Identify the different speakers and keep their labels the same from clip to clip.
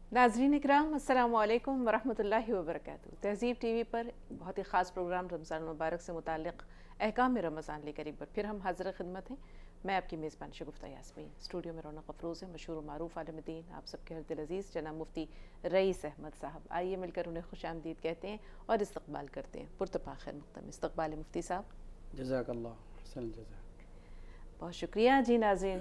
Speaker 1: नाज़रीन इकराम, अस्सलामु अलैकुम वरहमतुल्लाहि वबरकातुहू। तहज़ीब टीवी पर बहुत ही ख़ास प्रोग्राम रमज़ान मुबारक से मुताल्लिक़ अहकाम रमज़ान लेकर एक बार फिर हम हाज़िर खिदमत हैं। मैं आपकी मेज़बान शगुफ्ता यास्मीन, स्टूडियो में रौनक अफरोज़ है, मशहूर मारूफ़ आलिम दीन, आप सबके हर्दिल अज़ीज़ जनाब मुफ्ती रईस अहमद साहब। आइए मिलकर उन्हें खुशामदीद कहते हैं और इस्तक़बाल करते हैं। पुरतपा खैर मक़दम इस्तक़बाल मुफ्ती साहब।
Speaker 2: जज़ाकल्लाह अहसन जज़ा।
Speaker 1: बहुत शुक्रिया जी नाज़रीन,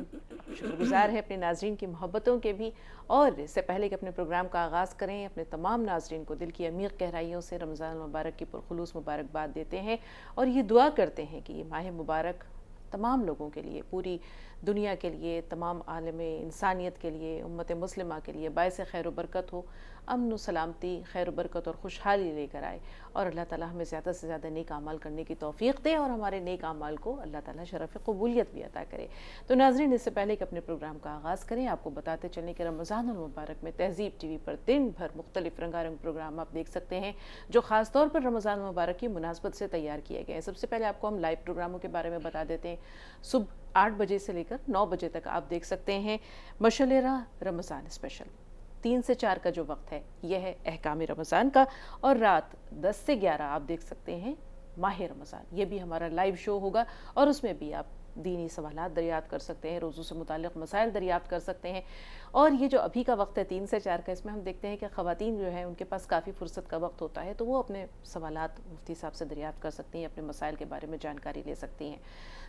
Speaker 1: शुक्रगुज़ार है अपने नाज़रीन की मोहब्बतों के भी। और इससे पहले कि अपने प्रोग्राम का आगाज़ करें, अपने तमाम नाज़रीन को दिल की अमीर गहराइयों से रमज़ान मुबारक की पुरखुलूस मुबारकबाद देते हैं और ये दुआ करते हैं कि ये माह मुबारक तमाम लोगों के लिए, पूरी दुनिया के लिए, तमाम आलम इंसानियत के लिए, उम्मत मुस्लिमा के लिए बायस खैर बरकत हो, अमन व सलामती, खैर बरकत और खुशहाली लेकर आए। और अल्लाह ताला हमें ज़्यादा से ज़्यादा नेक अमाल करने की तौफ़ीक़ दे और हमारे नेक अमाल को अल्लाह ताला शरफ़ क़बूलियत भी अता करे। तो नाज़रीन, इससे पहले कि अपने प्रोग्राम का आगाज़ करें, आपको बताते चलें कि रमज़ान मुबारक में तहज़ीब टीवी पर दिन भर मुख्तलिफ़ रंगारंग प्रोग्राम आप देख सकते हैं, जो ख़ास तौर पर रमज़ान मुबारक की मुनासबत से तैयार किए गए हैं। सबसे पहले आपको हम लाइव प्रोग्रामों के बारे में बता देते हैं। सुबह 8 बजे से लेकर 9 बजे तक आप देख सकते हैं मशलेरा रमज़ान स्पेशल। 3 से 4 का जो वक्त है यह है अहकाम रमज़ान का, और रात 10 से 11 आप देख सकते हैं माह रमज़ान। ये भी हमारा लाइव शो होगा और उसमें भी आप दीनी सवालात दरियाफ़्त कर सकते हैं, रोज़ों से मुताल्लिक़ मसाइल दरियाफ़्त कर सकते हैं। और ये जो अभी का वक्त है 3 से 4 का, इसमें हम देखते हैं कि ख़वातीन जो हैं उनके पास काफ़ी फ़ुर्सत का वक्त होता है, तो वो अपने सवालात मुफ्ती साहब से दरियाफ़्त कर सकती हैं, अपने मसाइल के बारे में जानकारी ले सकती हैं।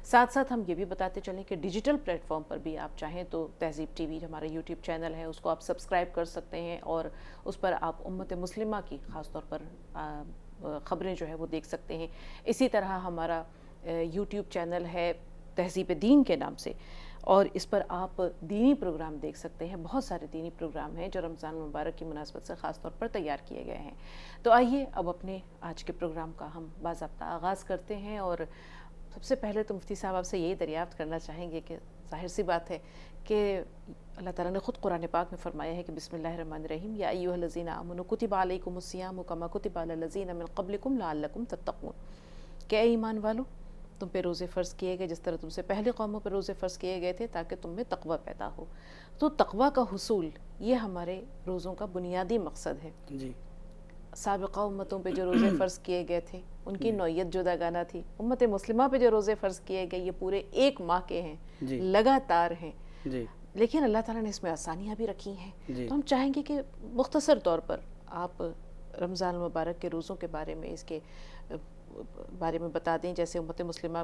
Speaker 1: साथ साथ हम ये भी बताते चलें कि डिजिटल प्लेटफॉर्म पर भी आप चाहें तो तहज़ीब टीवी हमारा यूट्यूब चैनल है, उसको आप सब्सक्राइब कर सकते हैं और उस पर आप उम्मत मुस्लिमा की ख़ास तौर पर ख़बरें जो है वो देख सकते हैं। इसी तरह हमारा यूट्यूब चैनल है तहज़ीब दीन के नाम से, और इस पर आप दीनी प्रोग्राम देख सकते हैं। बहुत सारे दीनी प्रोग्राम हैं जो रमज़ान मुबारक की मुनासबत से ख़ास तौर पर तैयार किए गए हैं। तो आइए अब अपने आज के प्रोग्राम का हम बाज़ाब्ता आगाज़ करते हैं। और सबसे पहले तो मुफ्ती साहब आपसे यही दरियाफ़्त करना चाहेंगे कि ज़ाहिर सी बात है कि अल्लाह ताला ने ख़ुद कुरान पाक में फ़रमाया है कि बिस्मिल्लाहिर्रहमानिर्रहीम या अय्युहल्लज़ीना आमनू कुतिबा अलैकुमुस्सियामु कमा कुतिबा अलल्लज़ीना मिन क़ब्लिकुम लअल्लकुम तत्तक़ून। कि ऐ ईमान वालो, तुम पे रोज़े फ़र्ज़ किए गए जिस तरह तुमसे पहले कौमों पर रोज़े फ़र्ज़ किए गए थे, ताकि तुम में तक़वा पैदा हो। तो तक़वा का हुसूल ये हमारे रोज़ों का बुनियादी मकसद है।
Speaker 2: जी
Speaker 1: साबिक़ा उम्मतों पे जो रोज़े फ़र्ज़ किए गए थे उनकी नौयत जुदागाना थी। उम्मत मुस्लिमा पे जो रोज़े फ़र्ज़ किए गए ये पूरे 1 माह के हैं,
Speaker 2: जी
Speaker 1: लगातार हैं।
Speaker 2: जी
Speaker 1: लेकिन अल्लाह ताला ने इसमें आसानियाँ भी रखी हैं।
Speaker 2: जी
Speaker 1: तो हम चाहेंगे कि मुख्तसर तौर पर आप रमज़ान मुबारक के रोज़ों के बारे में, इसके बारे में बता दें। जैसे उम्मत मुस्लिमा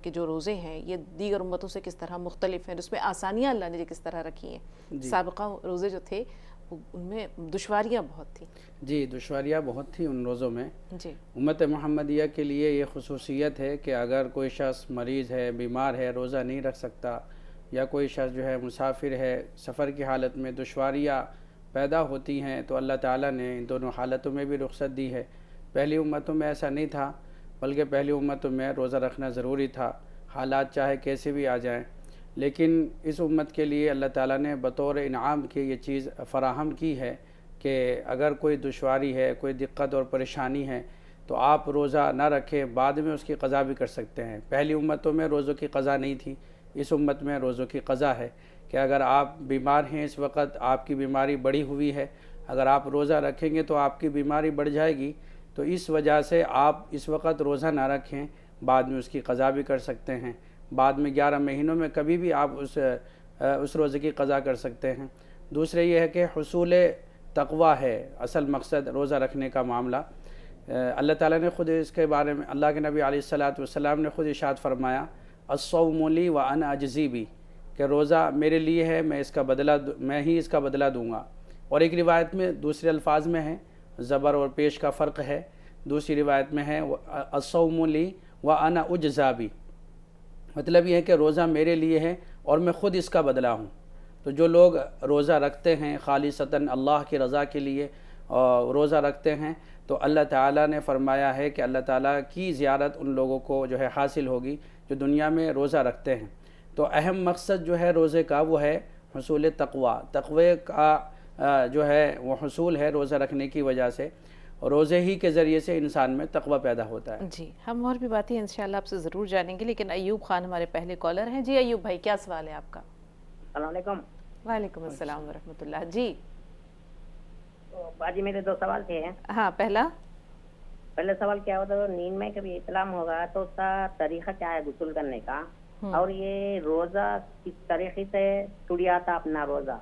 Speaker 1: के जो रोज़े हैं ये दीगर उम्मतों से किस तरह मुख्तलिफ़ हैं, उसमें आसानियाँ अल्लाह ने किस तरह रखी हैं।
Speaker 2: जी
Speaker 1: साबिक़ा रोज़े जो थे उनमें दुश्वारियाँ बहुत थी।
Speaker 2: जी दुश्वारियाँ बहुत थी उन रोज़ों में।
Speaker 1: जी
Speaker 2: उम्मत मुहम्मदिया के लिए ये ख़ुसूसियत है कि अगर कोई शख्स मरीज़ है, बीमार है, रोज़ा नहीं रख सकता, या कोई शख्स जो है मुसाफिर है, सफ़र की हालत में दुश्वारियाँ पैदा होती हैं, तो अल्लाह ताला ने इन दोनों हालतों में भी रुख़्सत दी है। पहली उम्मतों में ऐसा नहीं था, बल्कि पहली उम्मतों में रोज़ा रखना ज़रूरी था, हालात चाहे कैसे भी आ जाएं। लेकिन इस उम्मत के लिए अल्लाह ताला ने बतौर इनाम के ये चीज़ फ़राहम की है कि अगर कोई दुश्वारी है, कोई दिक्कत और परेशानी है, तो आप रोज़ा ना रखें, बाद में उसकी क़ज़ा भी कर सकते हैं। पहली उम्मतों में रोज़ों की क़ज़ा नहीं थी, इस उम्मत में रोज़ों की क़ज़ा है कि अगर आप बीमार हैं, इस वक्त आपकी बीमारी बढ़ी हुई है, अगर आप रोज़ा रखेंगे तो आपकी बीमारी बढ़ जाएगी, तो इस वजह से आप इस वक्त रोज़ा ना रखें, बाद में उसकी क़ज़ा भी कर सकते हैं। बाद में 11 महीनों में कभी भी आप उस रोज़े की क़ज़ा कर सकते हैं। दूसरे ये है कि हुसूल तक़वा है असल मकसद रोज़ा रखने का मामला। अल्लाह ताला ने ख़ुद इसके बारे में, अल्लाह के नबी अलैहिस्सलातु वस्सलाम ने ख़ुद इरशाद फरमाया, अस्सौमु ली व अना अजज़ी बी, कि रोज़ा मेरे लिए है, मैं ही इसका बदला दूँगा। और एक रिवायत में दूसरे अल्फाज में है, ज़बर और पेश का फ़र्क है। दूसरी रिवायत में है अस्सौमु ली व अना उज्ज़ा बी, मतलब ये है कि रोज़ा मेरे लिए है और मैं ख़ुद इसका बदला हूँ। तो जो लोग रोज़ा रखते हैं खालिसतन अल्लाह की रज़ा के लिए रोज़ा रखते हैं, तो अल्लाह ताला ने फ़रमाया है कि अल्लाह ताला की ज़ियारत उन लोगों को जो है हासिल होगी जो दुनिया में रोज़ा रखते हैं। तो अहम मकसद जो है रोज़े का वो है हुसूल तक़वा। तक़वे का जो है वो हुसूल है रोज़ा रखने की वजह से, रोज़े ही के ज़रिए से इंसान में तक़वा पैदा होता है।
Speaker 1: जी, हम और भी बातें इंशाल्लाह आपसे ज़रूर जानेंगे, लेकिन अयूब खान हमारे पहले कॉलर हैं। जी अयूब भाई, क्या सवाल है आपका?
Speaker 3: अस्सलाम वालेकुम।
Speaker 1: वालेकुम अस्सलाम व रहमतुल्लाह। जी
Speaker 3: बाजी मेरे 2 सवाल थे।
Speaker 1: हाँ, पहला
Speaker 3: पहला सवाल क्या होता है, नींद में कभी इस्लाम होगा तो उसका तरीका क्या है गुस्ल करने का, और ये रोजा किस तरीके से टूट जाता अपना रोजा,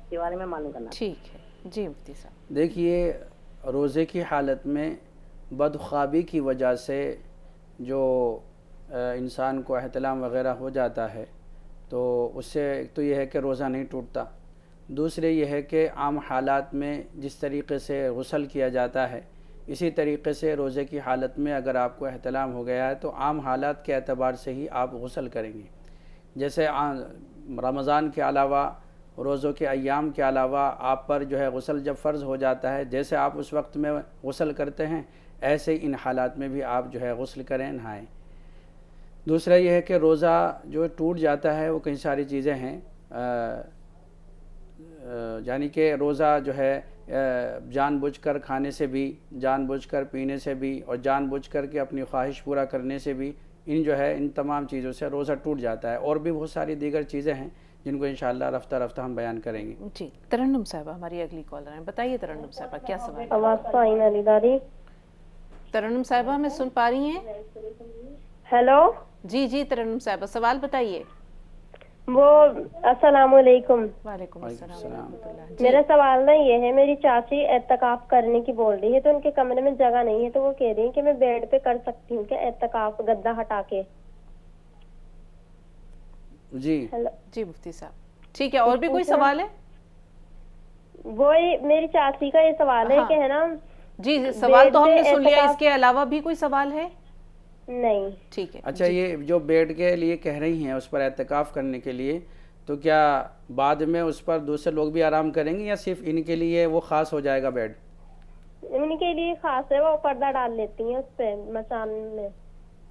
Speaker 3: इसके बारे में मालूम करना।
Speaker 1: ठीक है जी मुफ्ती साहब।
Speaker 2: देखिए, रोज़े की हालत में बदख्वाबी की वजह से जो इंसान को एहतलाम वग़ैरह हो जाता है, तो उससे एक तो ये है कि रोज़ा नहीं टूटता, दूसरे ये है कि आम हालात में जिस तरीक़े से गुस्ल किया जाता है इसी तरीक़े से रोज़े की हालत में अगर आपको एहतलाम हो गया है तो आम हालात के एतबार से ही आप गुस्ल करेंगे। जैसे रमज़ान के अलावा, रोज़ों के अय्याम के अलावा आप पर जो है गुस्ल जब फ़र्ज़ हो जाता है, जैसे आप उस वक्त में गुस्ल करते हैं ऐसे इन हालात में भी आप जो है गुस्ल करें, नहाएं। दूसरा ये है कि रोज़ा जो टूट जाता है वो कई सारी चीज़ें हैं, यानी कि रोज़ा जो है जानबूझकर खाने से भी, जानबूझकर पीने से भी और जानबूझकर के अपनी ख्वाहिश पूरा करने से भी, इन जो है इन तमाम चीज़ों से रोज़ा टूट जाता है। और भी बहुत सारी दीगर चीज़ें हैं जिनको इंशाअल्लाह रफ्ता रफ्ता हम बयान करेंगे।
Speaker 1: जी, तरन्नुम साहबा हमारी अगली कॉलर हैं। बताइए तरन्नुम साहबा, क्या सवाल है?
Speaker 4: आवाज तो आई ना अलीदारी।
Speaker 1: तरन्नुम साहबा हमें सुन पा रही हैं?
Speaker 4: हेलो
Speaker 1: जी जी तरन्नुम साहबा, सवाल बताइए।
Speaker 4: वो अस्सलामुअलैकुम।
Speaker 1: वालेकुम अस्सलाम व रहमतुल्लाह। जी,
Speaker 4: मेरा सवाल ना ये है, मेरी चाची एतकाफ करने की बोल रही है, तो उनके कमरे में जगह नहीं है, तो वो कह रही है कि मैं बेड पे कर सकती हूँ क्या एतकाफ, गद्दा हटा के?
Speaker 2: जी
Speaker 4: हेलो,
Speaker 1: जी मुफ्ती साहब, ठीक है। और भी कोई सवाल है?
Speaker 4: वही मेरी चाची का ये सवाल है
Speaker 1: हाँ।
Speaker 4: कि है ना।
Speaker 1: जी, सवाल तो
Speaker 4: बेड पे
Speaker 1: हमने सुन लिया,
Speaker 4: एतकाफ-
Speaker 1: इसके अलावा भी कोई सवाल है?
Speaker 4: नहीं।
Speaker 1: ठीक है।
Speaker 2: अच्छा, ये जो बेड के लिए कह रही हैं उस पर एहतिकाफ़ करने के लिए, तो क्या बाद में उस पर दूसरे लोग भी आराम करेंगे या सिर्फ इनके लिए वो ख़ास हो जाएगा बेड?
Speaker 4: उनके लिए खास है, वो पर्दा डाल लेती हैं उस पे मचान में।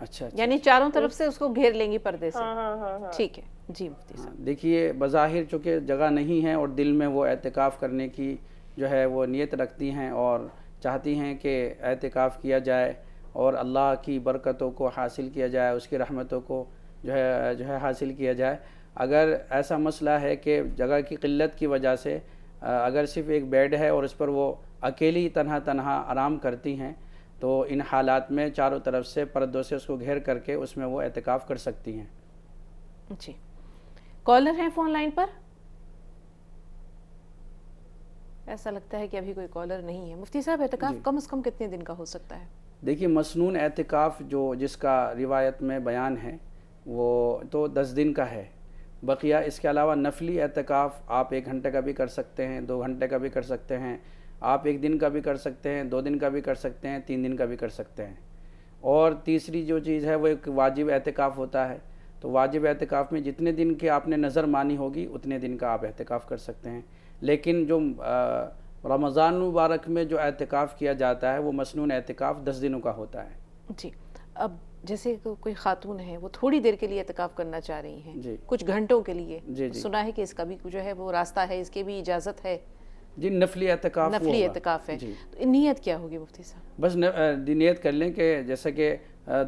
Speaker 2: अच्छा,
Speaker 1: यानी चारों तरफ से उसको घेर लेंगी पर्दे से।
Speaker 4: हाँ हाँ हाँ हाँ।
Speaker 1: ठीक है जी मुफ्ती साहब।
Speaker 2: देखिए, बज़ाहिर चूँकि जगह नहीं है और दिल में वो एहतिकाफ़ करने की जो है वो नीयत रखती हैं और चाहती हैं कि एहतिकाफ़ किया जाए और अल्लाह की बरकतों को हासिल किया जाए, उसकी रहमतों को जो है हासिल किया जाए। अगर ऐसा मसला है कि जगह की क़िल्लत की वजह से अगर सिर्फ़ एक बेड है और उस पर वो अकेली तन्हा आराम करती हैं, तो इन हालात में चारों तरफ से पर्दों से उसको घेर करके उसमें वो एहतिकाफ़ कर सकती हैं।
Speaker 1: जी, कॉलर हैं फ़ोन लाइन पर? ऐसा लगता है कि अभी कोई कॉलर नहीं है। मुफ्ती साहब, एहतिकाफ़ कम से कम कितने दिन का हो सकता है?
Speaker 2: देखिए, मसनून एहतिकाफ़ जो जिसका रिवायत में बयान है वो तो 10 दिन का है। बकिया इसके अलावा नफली एहतिकाफ़ आप 1 घंटे का भी कर सकते हैं, 2 घंटे का भी कर सकते हैं, आप 1 दिन का भी कर सकते हैं, 2 दिन का भी कर सकते हैं, 3 दिन का भी कर सकते हैं। और तीसरी जो चीज़ है वो एक वाजिब एहतिकाफ़ होता है। तो वाजिब एहतिकाफ़ में जितने दिन के आपने नज़र मानी होगी उतने दिन का आप एहतिकाफ़ कर सकते हैं। लेकिन जो रमज़ान मुबारक में जो एहतिकाफ़ किया जाता है वो मसनून एहतिकाफ़ 10 दिनों का होता है।
Speaker 1: जी, अब जैसे कोई खातून है, वो थोड़ी देर के लिए एहतिकाफ़ करना चाह रही हैं,
Speaker 2: जी।
Speaker 1: कुछ घंटों के लिए,
Speaker 2: जी, जी।
Speaker 1: सुना है कि इसका भी जो है वो रास्ता है, इसकी भी इजाज़त है,
Speaker 2: जी, नफली एहतिकाफ़ वो
Speaker 1: नफली
Speaker 2: होगा।
Speaker 1: एहतिकाफ़ है।
Speaker 2: जी।
Speaker 1: तो नियत क्या होगी मुफ्ती साहब?
Speaker 2: बस नियत कर लें कि जैसे कि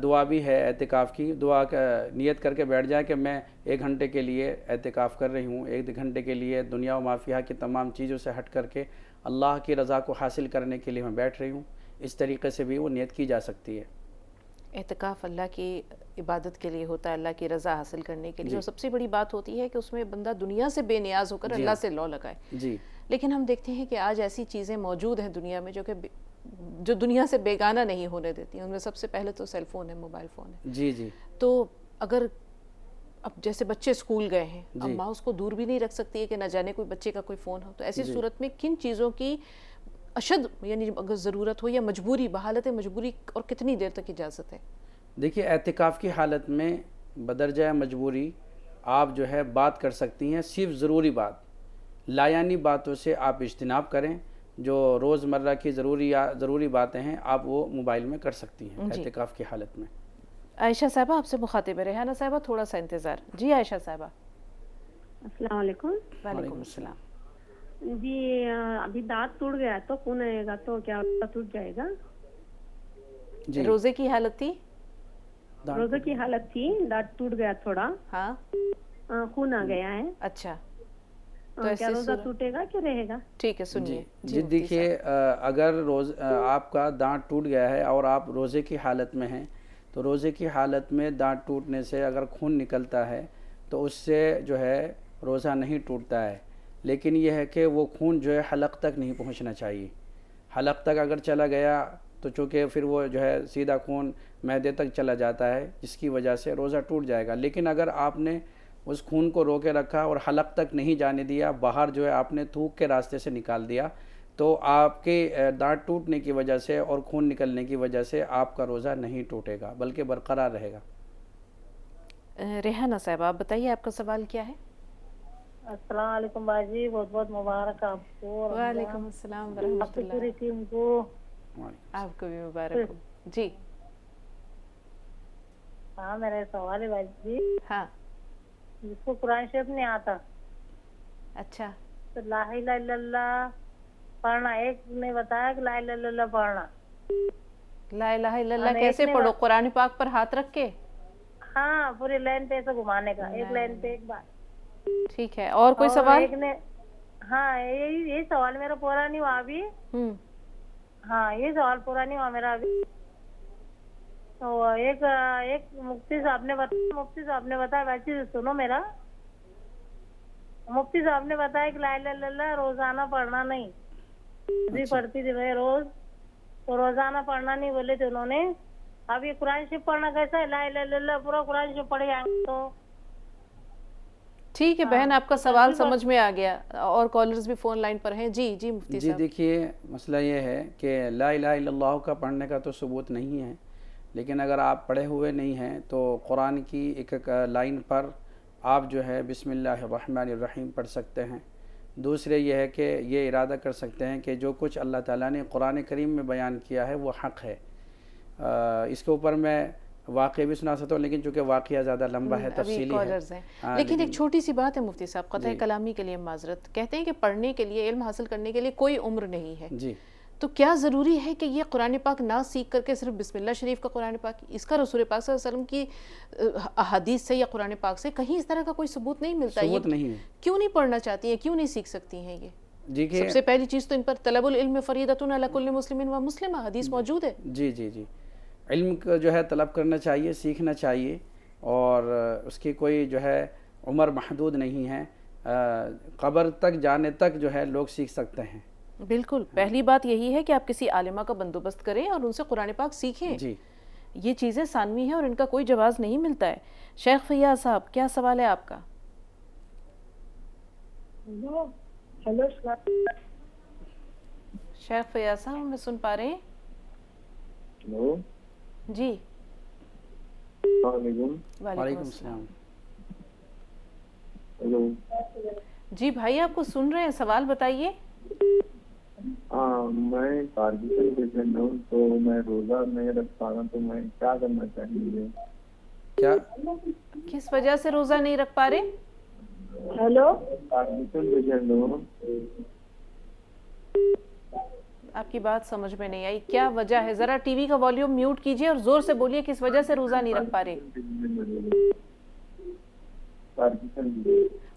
Speaker 2: दुआ भी है एहतिकाफ़ की, दुआ का नियत करके बैठ जाए कि मैं 1 घंटे के लिए एहतिकाफ़ कर रही हूँ, 1 घंटे के लिए दुनिया व माफिया की तमाम चीज़ों से हट करके अल्लाह की रज़ा को हासिल करने के लिए मैं बैठ रही हूँ। इस तरीक़े से भी वो नियत की जा सकती है।
Speaker 1: एहतिकाफ़ अल्लाह की इबादत के लिए होता है, अल्लाह की रज़ा हासिल करने के लिए, और सबसे बड़ी बात होती है कि उसमें बंदा दुनिया से बेनियाज होकर अल्लाह से लौ लगाए।
Speaker 2: जी।
Speaker 1: लेकिन हम देखते हैं कि आज ऐसी चीज़ें मौजूद हैं दुनिया में जो दुनिया से बेगाना नहीं होने देती। उनमें सबसे पहले तो सेल फोन है, मोबाइल फ़ोन है।
Speaker 2: जी जी।
Speaker 1: तो अगर अब जैसे बच्चे स्कूल गए हैं, अब
Speaker 2: जी।
Speaker 1: माँ उसको दूर भी नहीं रख सकती है कि न जाने कोई बच्चे का कोई फ़ोन हो, तो ऐसी सूरत में किन चीज़ों की अशद यानी अगर ज़रूरत हो या मजबूरी, बहालत मजबूरी, और कितनी देर तक इजाज़त है?
Speaker 2: देखिए, एहतिकाफ़ की हालत में बदरजा मजबूरी आप जो है बात कर सकती हैं, सिर्फ ज़रूरी बात, लायानी बातों से आप इज्तिनाब करें। जो रोज़मर्रा की ज़रूरी बातें हैं आप वो मोबाइल में कर सकती हैं एहतिकाफ़ की हालत में।
Speaker 1: आयशा साहबा आपसे मुखातिब है, रेहाना साहबा थोड़ा सा इंतज़ार। जी आयशा साहबा।
Speaker 4: अस्सलाम वालेकुम।
Speaker 1: वालेकुम अस्सलाम।
Speaker 4: जी अभी दांत टूट गया तो खून आएगा तो क्या टूट जाएगा?
Speaker 2: जी।
Speaker 1: रोज़े की हालत थी?
Speaker 4: रोज़े की हालत थी, दांत टूट गया थोड़ा,
Speaker 1: हाँ,
Speaker 4: खून आ गया है।
Speaker 1: अच्छा। تو ایسی
Speaker 5: کیا روزہ
Speaker 1: صورت
Speaker 5: ٹوٹے گا کہ رہے گا؟
Speaker 1: ٹھیک ہے سنیے
Speaker 2: جی دیکھیے، اگر آپ کا دانت ٹوٹ گیا ہے اور آپ روزے کی حالت میں ہیں، تو روزے کی حالت میں دانت ٹوٹنے سے اگر خون نکلتا ہے تو اس سے جو ہے روزہ نہیں ٹوٹتا ہے، لیکن یہ ہے کہ وہ خون جو ہے حلق تک نہیں پہنچنا چاہیے۔ حلق تک اگر چلا گیا تو چونکہ پھر وہ جو ہے سیدھا خون معدے تک چلا جاتا ہے، جس کی وجہ سے روزہ ٹوٹ جائے گا۔ لیکن اگر آپ نے اس خون کو روکے رکھا اور حلق تک نہیں جانے دیا، باہر جو ہے آپ نے تھوک کے راستے سے نکال دیا، تو آپ کے دانت ٹوٹنے کی وجہ سے اور خون نکلنے کی وجہ سے آپ کا روزہ نہیں ٹوٹے گا بلکہ برقرار رہے گا۔
Speaker 1: ریحانہ صاحب آپ بتائیے آپ کا سوال کیا ہے؟
Speaker 5: السلام علیکم باجی، بہت بہت مبارک آپ کو،
Speaker 1: وعلیکم السلام ورحمۃ
Speaker 5: آپ کی
Speaker 1: اللہ،
Speaker 5: پوری ٹیم کو۔
Speaker 1: آپ کو بھی مبارک ہو جی۔
Speaker 5: ہاں میرا سوال ہے باجی،
Speaker 1: ہاں
Speaker 5: جس کو قرآن شریف نہیں آتا
Speaker 1: اچھا،
Speaker 5: تو لا الہ الا اللہ پڑھنا، ایک نے بتایا کہ لا الہ الا اللہ پڑھنا،
Speaker 1: لا الہ الا اللہ
Speaker 5: ایک
Speaker 1: کیسے
Speaker 5: نے
Speaker 1: پڑھو؟ قرآن پاک پر ہاتھ رکھ کے؟
Speaker 5: ہاں پوری لائن پہ ایسے گھمانے کا، ایک لائن پہ ایک بار۔
Speaker 1: ٹھیک ہے، اور کوئی
Speaker 5: اور
Speaker 1: سوال؟
Speaker 5: ایک نے، ہاں یہی سوال میرا پورا نہیں ہوا ابھی، ہاں یہ سوال پورا نہیں ہوا میرا ابھی۔ تو ایک مفتی صاحب نے بتایا بچی سنو میرا، مفتی صاحب نے بتایا کہ لا الہ الا اللہ روزانہ پڑھنا نہیں، بھی پڑھتی تھی میں روز، تو روزانہ پڑھنا نہیں بولے تھے انہوں نے۔ اب یہ قرآن شریف پڑھنا کیسا ہے؟ لا الہ الا اللہ پورا قرآن شریف پڑھ جائیں گے تو
Speaker 1: ٹھیک ہے بہن، آپ کا سوال سمجھ میں آ گیا، اور کالرز بھی فون لائن پر ہیں۔ جی جی مفتی
Speaker 2: جی
Speaker 1: صاحب۔
Speaker 2: دیکھیے، مسئلہ یہ ہے کہ لا الہ الا اللہ کا پڑھنے کا تو ثبوت نہیں ہے، لیکن اگر آپ پڑھے ہوئے نہیں ہیں تو قرآن کی ایک ایک لائن پر آپ جو ہے بسم اللہ الرحمن الرحیم پڑھ سکتے ہیں۔ دوسرے یہ ہے کہ یہ ارادہ کر سکتے ہیں کہ جو کچھ اللہ تعالیٰ نے قرآن کریم میں بیان کیا ہے وہ حق ہے۔ اس کے اوپر میں واقعہ بھی سنا سکتا ہوں، لیکن چونکہ واقعہ زیادہ لمبا ہے، تفصیلی
Speaker 1: کالرز
Speaker 2: ہے۔
Speaker 1: ہیں، لیکن ایک چھوٹی سی بات ہے مفتی صاحب، قطع کلامی کے لیے معذرت، کہتے ہیں کہ پڑھنے کے لیے، علم حاصل کرنے کے لیے کوئی عمر نہیں ہے،
Speaker 2: جی
Speaker 1: تو کیا ضروری ہے کہ یہ قرآن پاک نہ سیکھ کر کے صرف بسم اللہ شریف کا قرآن پاک، اس کا رسول پاک صلی اللہ علیہ وسلم کی احادیث سے یا قرآن پاک سے کہیں اس طرح کا کوئی ثبوت نہیں ملتا؟
Speaker 2: ثبوت نہیں ہے۔
Speaker 1: کیوں نہیں پڑھنا چاہتی ہیں، کیوں نہیں سیکھ سکتی ہیں یہ؟
Speaker 2: جی کہ
Speaker 1: سب سے پہلی چیز تو ان پر طلب العلم فریضۃ علی کل مسلم و مسلمہ، حدیث موجود ہے۔
Speaker 2: جی جی جی، علم کو جو ہے طلب کرنا چاہیے، سیکھنا چاہیے، اور اس کی کوئی جو ہے عمر محدود نہیں ہے، قبر تک جانے تک جو ہے لوگ سیکھ سکتے ہیں۔
Speaker 1: بالکل، پہلی بات یہی ہے کہ آپ کسی عالمہ کا بندوبست کریں اور ان سے قرآن پاک سیکھیں۔
Speaker 2: جی
Speaker 1: یہ چیزیں ثانوی ہیں اور ان کا کوئی جواز نہیں ملتا ہے۔ شیخ فیاض صاحب کیا سوال ہے آپ کا؟
Speaker 5: ہیلو
Speaker 1: شیخ فیاض صاحب ہمیں سن پا رہے ہیں؟
Speaker 6: ہلو،
Speaker 1: جی
Speaker 6: السلام علیکم۔
Speaker 2: وعلیکم السلام۔
Speaker 6: ہلو،
Speaker 1: جی بھائی آپ کو سن رہے ہیں، سوال بتائیے۔
Speaker 6: ہاں میں پارکنسن پیشنٹ ہوں، تو میں روزہ نہیں رکھ پا رہا، تو میں کیا کرنا چاہیے؟
Speaker 2: کیا
Speaker 1: کس وجہ سے روزہ نہیں رکھ پا رہے؟
Speaker 5: ہیلو،
Speaker 6: پارکنسن پیشنٹ ہوں۔
Speaker 1: آپ کی بات سمجھ میں نہیں آئی، کیا وجہ ہے؟ ذرا ٹی وی کا والیوم میوٹ کیجئے اور زور سے بولیے، کس وجہ سے روزہ نہیں رکھ پا رہے؟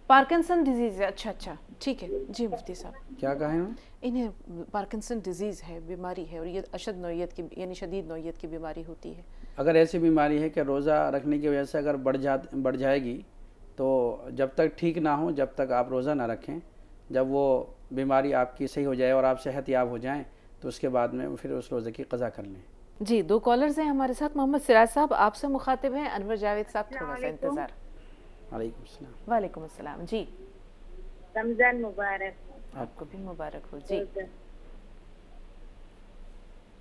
Speaker 1: پارکنسن ڈیزیز ہے، اچھا اچھا ٹھیک ہے جی مفتی صاحب۔
Speaker 2: کیا کہیں؟
Speaker 1: انہیں پارکنسن ڈیزیز ہے، بیماری ہے، اور یہ اشد نوعیت کی یعنی شدید نوعیت کی بیماری ہوتی ہے۔
Speaker 2: اگر ایسی بیماری ہے کہ روزہ رکھنے کی وجہ سے اگر بڑھ جائے گی، تو جب تک ٹھیک نہ ہو جب تک آپ روزہ نہ رکھیں۔ جب وہ بیماری آپ کی صحیح ہو جائے اور آپ صحت یاب ہو جائیں تو اس کے بعد میں پھر اس روزے کی قضا کر لیں۔
Speaker 1: جی دو کالرز ہیں ہمارے ساتھ، محمد سراج صاحب آپ سے مخاطب ہیں، انور جاوید صاحب تھوڑا سا انتظار۔
Speaker 2: وعلیکم السلام۔
Speaker 1: وعلیکم السلام۔ جی
Speaker 5: رمضان مبارک۔
Speaker 1: آپ کو بھی مبارک ہو۔ جی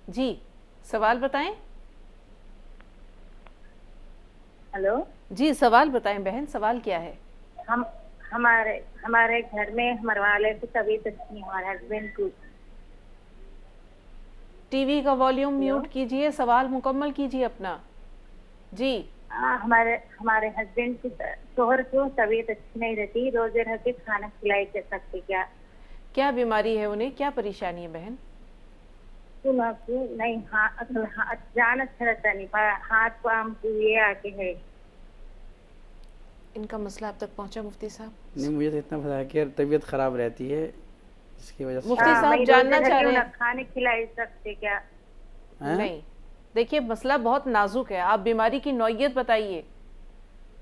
Speaker 1: جی سوال بتائیں۔
Speaker 5: ہلو،
Speaker 1: جی سوال بتائیں بہن، سوال کیا ہے؟
Speaker 5: ہمارے گھر میں ہمارے والے کی طبیعت اچھی ہے، ہمارے ہسبینڈ کی۔
Speaker 1: ٹی وی کا والیوم میوٹ کیجئے، سوال مکمل کیجئے اپنا۔ جی
Speaker 5: ہمارے ہسبینڈ کی شوہر کو طبیعت اچھی نہیں رہتی، روزے رہ کے کھانا کھلائی کر سکتے کیا؟
Speaker 1: کیا بیماری ہے انہیں، کیا پریشانی ہے بہن؟
Speaker 5: نہیں جان اچھا رہتا نہیں، ہاتھ پام کو یہ آ کے ہے۔
Speaker 1: ان کا مسئلہ اب تک پہنچا مفتی صاحب؟
Speaker 2: نہیں، مجھے تو اتنا پتا ہے کہ طبیعت خراب رہتی ہے، اس کی وجہ سے
Speaker 1: مفتی صاحب جاننا چاہ رہے ہیں
Speaker 5: کھانے کھلا سکتے کیا؟
Speaker 1: نہیں دیکھیے مسئلہ بہت نازک ہے، آپ بیماری کی نوعیت بتائیے۔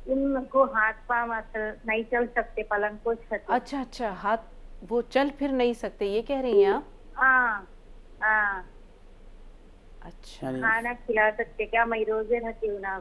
Speaker 5: ان کو ہاتھ پاؤں نہیں چل سکتے، پلنگ کو
Speaker 1: اچھا اچھا، ہاتھ وہ چل پھر نہیں سکتے، یہ کہہ رہی ہیں آپ؟
Speaker 5: ہاں
Speaker 1: اچھا
Speaker 5: کھانا کھلا سکتے کیا؟ میں روزے رہتی ہوں نا۔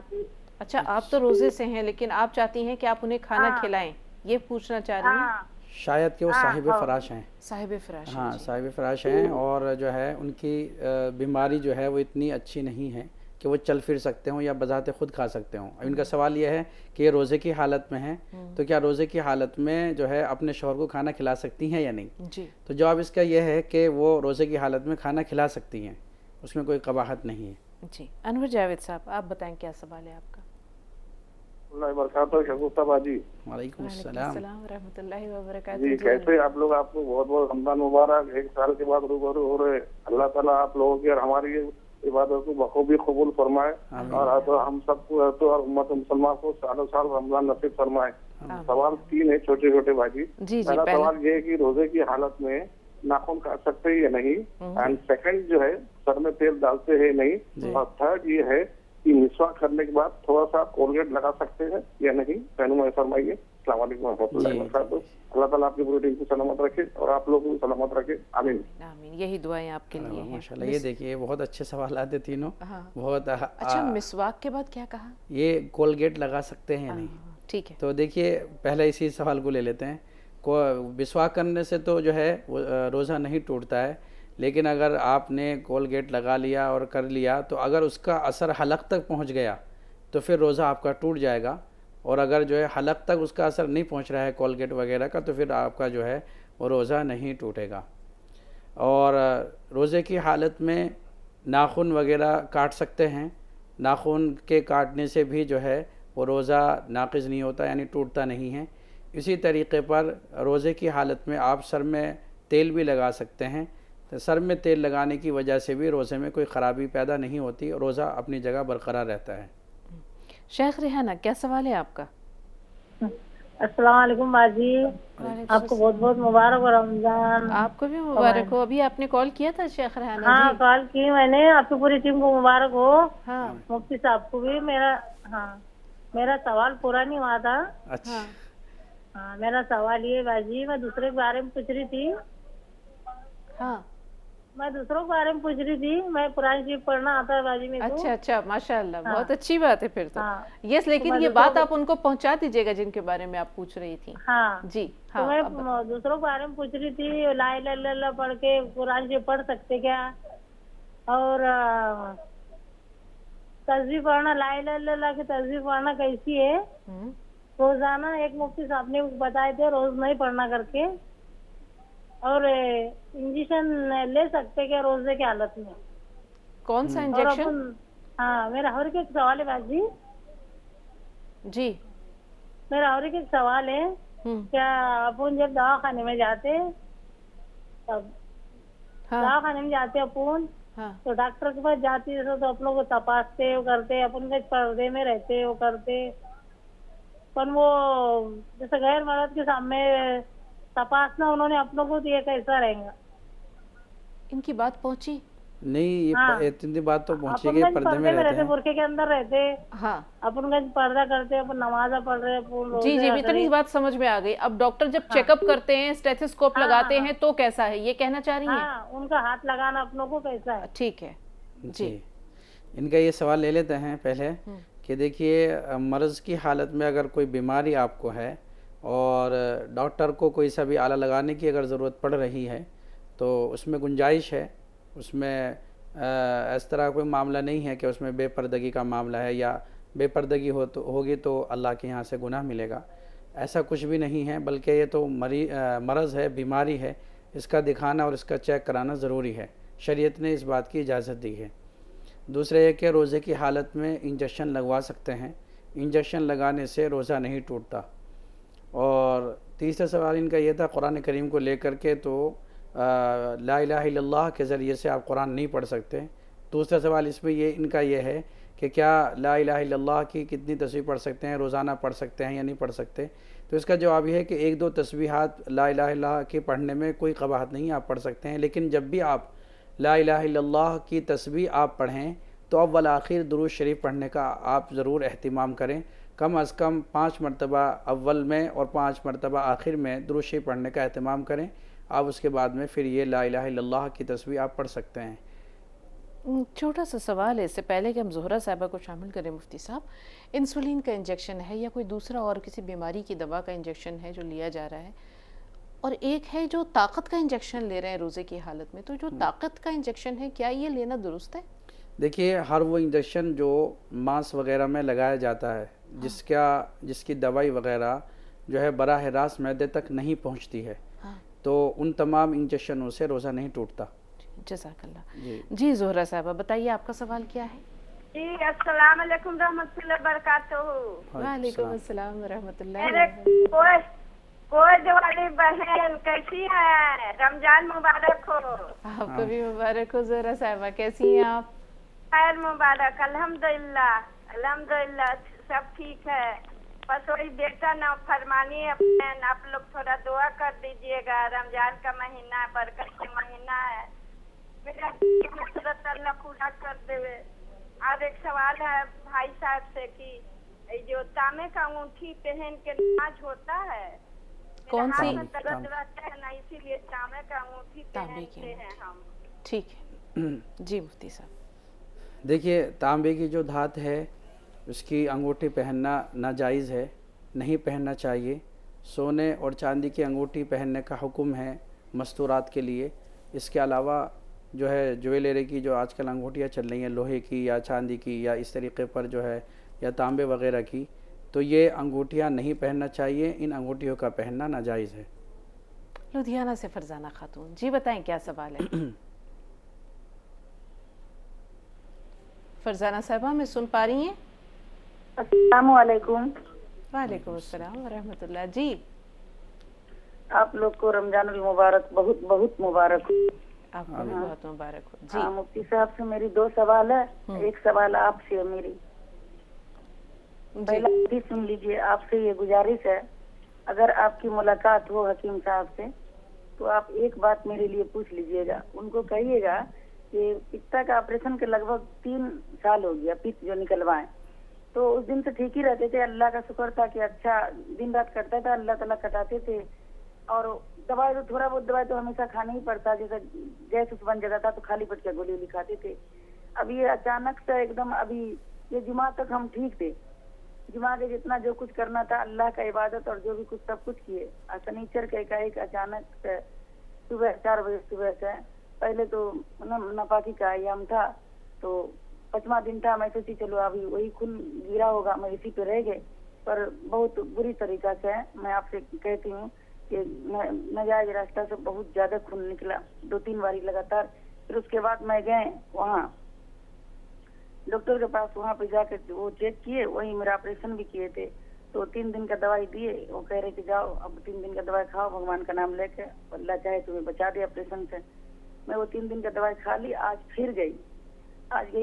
Speaker 1: اچھا آپ تو روزے سے ہیں لیکن آپ چاہتی ہیں کہ آپ انہیں کھانا کھلائیں، یہ پوچھنا چاہ رہی ہیں؟
Speaker 2: شاید کہ وہ صاحب فراش ہیں۔
Speaker 1: صاحب فراش،
Speaker 2: ہاں صاحب فراش ہیں، اور جو ہے ان کی بیماری جو ہے وہ اتنی اچھی نہیں ہے کہ وہ چل پھر سکتے ہوں یا بذات خود کھا سکتے ہوں۔ ان کا سوال یہ ہے کہ یہ روزے کی حالت میں ہیں تو کیا روزے کی حالت میں جو ہے اپنے شوہر کو کھانا کھلا سکتی ہیں یا نہیں؟
Speaker 1: جی
Speaker 2: تو جواب اس کا یہ ہے کہ وہ روزے کی حالت میں کھانا کھلا سکتی ہیں، اس میں کوئی قباحت نہیں ہے۔
Speaker 1: جی انور جاوید صاحب آپ بتائیں کیا سوال ہے آپ کا؟
Speaker 6: اللہ وبرکاتہ شگفتہ باجی۔
Speaker 2: وعلیکم السلام۔
Speaker 1: السلام ورحمۃ اللہ وبرکاتہ۔
Speaker 6: جی کیسے آپ لوگ؟ آپ کو بہت بہت رمضان مبارک، 1 سال کے بعد روبرو ہو رہے۔ اللہ تعالیٰ آپ لوگوں کی اور ہماری عبادت کو بخوبی قبول فرمائے، اور ہم سب کو اور امت مسلمان کو سالوں سال رمضان نصیب فرمائے۔ سوال 3 ہے چھوٹے چھوٹے باجی۔ پہلا سوال یہ ہے کہ روزے کی حالت میں ناخن کاٹ سکتے ہیں یا نہیں، اینڈ سیکنڈ جو ہے سر میں تیل ڈالتے ہیں نہیں، اور تھرڈ یہ ہے کہ مسواک کرنے کے بعد تھوڑا سا کولگیٹ لگا سکتے ہیں یا نہیں، رہنمائی فرمائیے۔ السلام علیکم و رحمۃ اللہ وبرکاتہ۔ اللہ تعالیٰ آپ کی پوری ٹیم کو سلامت رکھے اور آپ لوگوں کو سلامت رکھے، آمین
Speaker 1: آمین، یہی دعائیں آپ کے لیے ہیں۔
Speaker 2: ماشاءاللہ، یہ دیکھیے بہت اچھے سوالات ہیں تینوں، بہت۔
Speaker 1: اچھا مسواک کے بعد کیا کہا؟
Speaker 2: یہ کولگیٹ لگا سکتے ہیں یا نہیں؟
Speaker 1: ٹھیک ہے،
Speaker 2: تو دیکھیے پہلے اسی سوال کو لے لیتے ہیں۔ مسواک کرنے سے تو جو ہے روزہ نہیں ٹوٹتا ہے، لیکن اگر آپ نے کولگیٹ لگا لیا اور کر لیا تو اگر اس کا اثر حلق تک پہنچ گیا تو پھر روزہ آپ کا ٹوٹ جائے گا، اور اگر جو ہے حلق تک اس کا اثر نہیں پہنچ رہا ہے کولگیٹ وغیرہ کا تو پھر آپ کا جو ہے وہ روزہ نہیں ٹوٹے گا۔ اور روزے کی حالت میں ناخن وغیرہ کاٹ سکتے ہیں، ناخن کے کاٹنے سے بھی جو ہے وہ روزہ ناقض نہیں ہوتا، یعنی ٹوٹتا نہیں ہے۔ اسی طریقے پر روزے کی حالت میں آپ سر میں تیل بھی لگا سکتے ہیں، تو سر میں تیل لگانے کی وجہ سے بھی روزے میں کوئی خرابی پیدا نہیں ہوتی، روزہ اپنی جگہ برقرار رہتا ہے۔
Speaker 1: شیخ ریحانہ کیا سوال ہے آپ کا؟
Speaker 5: السلام علیکم باجی، آپ کو بہت بہت مبارک ہو رمضان۔
Speaker 1: آپ کو بھی مبارک ہو۔ ابھی آپ نے کال کیا تھا شیخ ریحانہ؟
Speaker 5: ہاں کال کی میں نے، آپ کی پوری ٹیم کو مبارک ہو،
Speaker 1: ہاں
Speaker 5: مفتی صاحب کو بھی۔ میرا سوال پورا نہیں ہوا تھا۔
Speaker 2: اچھا
Speaker 5: ہاں میرا سوال یہ باجی، میں دوسرے کے بارے میں پوچھ رہی تھی، میں دوسروں کے بارے میں پوچھ رہی تھی، میں قرآن شریف پڑھنا آتا ہے باجی میرے کو۔
Speaker 1: اچھا اچھا، ماشاء اللہ، بہت اچھی بات ہے پھر تو۔ یس، لیکن یہ بات آپ ان کو پہنچا دیجیے گا جن کے بارے میں آپ پوچھ رہی تھی۔
Speaker 5: ہاں
Speaker 1: جی
Speaker 5: تو میں دوسروں کے بارے میں پوچھ رہی تھی، لا الہ الا اللہ پڑھ کے قرآن شریف پڑھ سکتے کیا؟ اور تسبیح پڑھنا، لا الہ الا اللہ کی تسبیح پڑھنا کیسی ہے؟ روزانہ ایک مفتی صاحب نے بتائے تھے روز نہیں پڑھنا کر کے، اور انجیکشن لے سکتے کیا روزے کی حالت میں؟
Speaker 1: کون سا انجیکشن؟
Speaker 5: ہاں میرا اور ایک سوال ہے باجی،
Speaker 1: جی
Speaker 5: میرا اور ایک سوال ہے، کیا اپن جب دواخانے میں جاتے تب دواخانے میں جاتے اپن تو ڈاکٹر کے پاس جاتی ہے تو اپنوں کو تپاستے وہ کرتے، اپن کے پردے میں رہتے وہ کرتے، پر وہ جیسے غیر مرد کے سامنے تپاسنا انہوں نے اپنوں کو دیا، کیسا رہیں گا؟
Speaker 1: ان کی بات پہنچی
Speaker 2: نہیں؟ اتنی بات تو پہنچی گئی، پردے میں رہتے ہیں،
Speaker 5: برقعے کے اندر رہتے،
Speaker 1: ہاں
Speaker 5: اپن گنج پردہ کرتے، اپن نماز پڑھ رہے،
Speaker 1: جی جی، اتنی بات سمجھ میں آ گئی۔ اب ڈاکٹر جب چیک اپ کرتے ہیں، اسٹیتھوسکوپ لگاتے ہیں تو کیسا ہے، یہ کہنا چاہ رہی ہیں؟
Speaker 5: ہاں ان کا ہاتھ لگانا اپنوں کو کیسا ہے؟
Speaker 1: ٹھیک ہے
Speaker 2: جی، ان کا یہ سوال لے لیتے ہیں پہلے کہ دیکھیے مرض کی حالت میں اگر کوئی بیماری آپ کو ہے اور ڈاکٹر کو کوئی سا بھی آلہ لگانے کی اگر ضرورت پڑ رہی ہے تو اس میں گنجائش ہے، اس میں اس طرح کوئی معاملہ نہیں ہے کہ اس میں بے پردگی کا معاملہ ہے یا بے پردگی ہوگی تو اللہ کے یہاں سے گناہ ملے گا، ایسا کچھ بھی نہیں ہے، بلکہ یہ تو مرض ہے، بیماری ہے، اس کا دکھانا اور اس کا چیک کرانا ضروری ہے، شریعت نے اس بات کی اجازت دی ہے۔ دوسرے یہ کہ روزے کی حالت میں انجیکشن لگوا سکتے ہیں، انجیکشن لگانے سے روزہ نہیں ٹوٹتا۔ اور تیسرا سوال ان کا یہ تھا قرآن کریم کو لے کر کے، تو لا الہ الا اللہ کے ذریعے سے آپ قرآن نہیں پڑھ سکتے۔ دوسرا سوال اس میں ان کا یہ ہے کہ کیا لا الہ الا اللہ کی کتنی تسبیح پڑھ سکتے ہیں، روزانہ پڑھ سکتے ہیں یا نہیں پڑھ سکتے. تو اس کا جواب یہ ہے کہ 1-2 تسبیحات لا الہ الا اللہ کے پڑھنے میں کوئی قباحت نہیں، آپ پڑھ سکتے ہیں. لیکن جب بھی آپ لا الہ الا اللہ کی تسبیح آپ پڑھیں تو اول آخر درود شریف پڑھنے کا آپ ضرور اہتمام کریں. کم از کم 5 مرتبہ اول میں اور 5 مرتبہ آخر میں درود شریف پڑھنے کا اہتمام کریں. آپ اس کے بعد میں پھر یہ لا الہ الا اللہ کی تسبیح آپ پڑھ سکتے ہیں.
Speaker 1: چھوٹا سا سوال ہے اس سے پہلے کہ ہم زہرہ صاحبہ کو شامل کریں مفتی صاحب، انسولین کا انجیکشن ہے یا کوئی دوسرا اور کسی بیماری کی دوا کا انجیکشن ہے جو لیا جا رہا ہے، اور ایک ہے جو طاقت کا انجیکشن لے رہے ہیں روزے کی حالت میں، تو جو طاقت کا انجیکشن ہے کیا یہ لینا درست ہے؟
Speaker 2: دیکھیے، ہر وہ انجیکشن جو مانس وغیرہ میں لگایا جاتا ہے، جس کی دوائی وغیرہ جو ہے براہ راست معدے تک نہیں پہنچتی ہے، تو ان تمام انجیکشنوں سے روزہ نہیں ٹوٹتا.
Speaker 1: جزاک اللہ. جی زہرہ صاحبہ بتائیے آپ کا سوال کیا ہے؟
Speaker 7: جی السلام علیکم رحمۃ اللہ وبرکاتہ.
Speaker 1: وعلیکم السلام ورحمۃ اللہ.
Speaker 7: میرے کوئی والی بہن کیسی ہے؟ رمضان مبارک ہو.
Speaker 1: آپ کو بھی مبارک ہو زہرہ صاحبہ، کیسی ہیں آپ؟
Speaker 7: خیر مبارک، الحمدللہ الحمدللہ سب ٹھیک ہے. بس وہی بیٹا نہ فرمانی ہے، آپ لوگ تھوڑا دعا کر دیجیے گا. رمضان کا مہینہ برکت کا مہینہ ہے، میرا مقصد اللہ پورا کر دے. اور ایک سوال ہے بھائی صاحب سے کہ جو تانبے کا انگوٹھی پہن کے نماز ہوتا ہے،
Speaker 1: کون سی؟
Speaker 7: درد رہتا ہے نا، اسی لیے تانبے کا انگوٹھی پہنتے ہیں ہم.
Speaker 1: ٹھیک ہے جی مفتی صاحب.
Speaker 2: دیکھیے، تانبے کی جو دھات ہے اس کی انگوٹھی پہننا ناجائز ہے، نہیں پہننا چاہیے. سونے اور چاندی کی انگوٹھی پہننے کا حکم ہے مستورات کے لیے. اس کے علاوہ جو ہے جویلری کی جو آج کل انگوٹھیاں چل رہی ہیں لوہے کی یا چاندی کی یا اس طریقے پر جو ہے یا تانبے وغیرہ کی، تو یہ انگوٹھیاں نہیں پہننا چاہیے. ان انگوٹھیوں کا پہننا ناجائز ہے.
Speaker 1: لدھیانہ سے فرزانہ خاتون، جی بتائیں کیا سوال ہے؟ فرزانہ صاحبہ میں سن پا رہی ہیں؟
Speaker 5: السلام علیکم.
Speaker 1: وعلیکم السلام ورحمۃ اللہ. جی
Speaker 5: آپ لوگ کو رمضان المبارک بہت بہت مبارک.
Speaker 1: آپ کو بھی بہت مبارک ہو. جی
Speaker 5: مفتی صاحب سے میری 2 سوال ہے. ایک سوال آپ سے میری پہلا بھی سن لیجئے. آپ سے یہ گزارش ہے، اگر آپ کی ملاقات ہو حکیم صاحب سے تو آپ ایک بات میرے لیے پوچھ لیجئے گا. ان کو کہیے گا کہ پتا کا آپریشن کے لگ بھگ 3 سال ہو گیا، پت جو نکلوائے تو اس دن سے ٹھیک ہی رہتے تھے. اللہ کا شکر تھا کہ اچھا دن رات کرتا تھا، اللہ تعالیٰ کٹاتے تھے. اور دوائی تو تھوڑا بہت دوائی تو ہمیشہ کھانا ہی پڑتا، جیسے گیس بن جاتا تھا تو خالی پیٹ کے گولی کھاتے تھے. اب یہ اچانک سے ایک دم، ابھی یہ جمعہ تک ہم ٹھیک تھے، جمعہ کے جتنا جو کچھ کرنا تھا اللہ کا عبادت اور جو بھی کچھ سب کچھ کیے. سنیچر کے ایک اچانک سے صبح 4 بجے صبح سے پہلے تو ناپاکی کا ایام تھا، تو 5واں دن تھا. میں سوچی چلو ابھی وہی خون گرا ہوگا، میں اسی پہ رہ گئے. پر بہت بری طریقہ سے میں آپ سے کہتی ہوں کہ ناجائز راستہ سے بہت زیادہ خون نکلا 2-3 باری لگاتار. پھر اس کے بعد میں گئے وہاں ڈاکٹر کے پاس، وہاں پہ جا کے وہ چیک کیے، وہی میرا آپریشن بھی کیے تھے. تو 3 دن کا دوائی دیے، وہ کہہ رہے کہ جاؤ اب 3 دن کا دوائی کھاؤ بھگوان کا نام لے کے، اللہ چاہے تمہیں بچا دے آپریشن سے. میں وہ 3 دن کا دوائی کھا لی. آج پھر گئی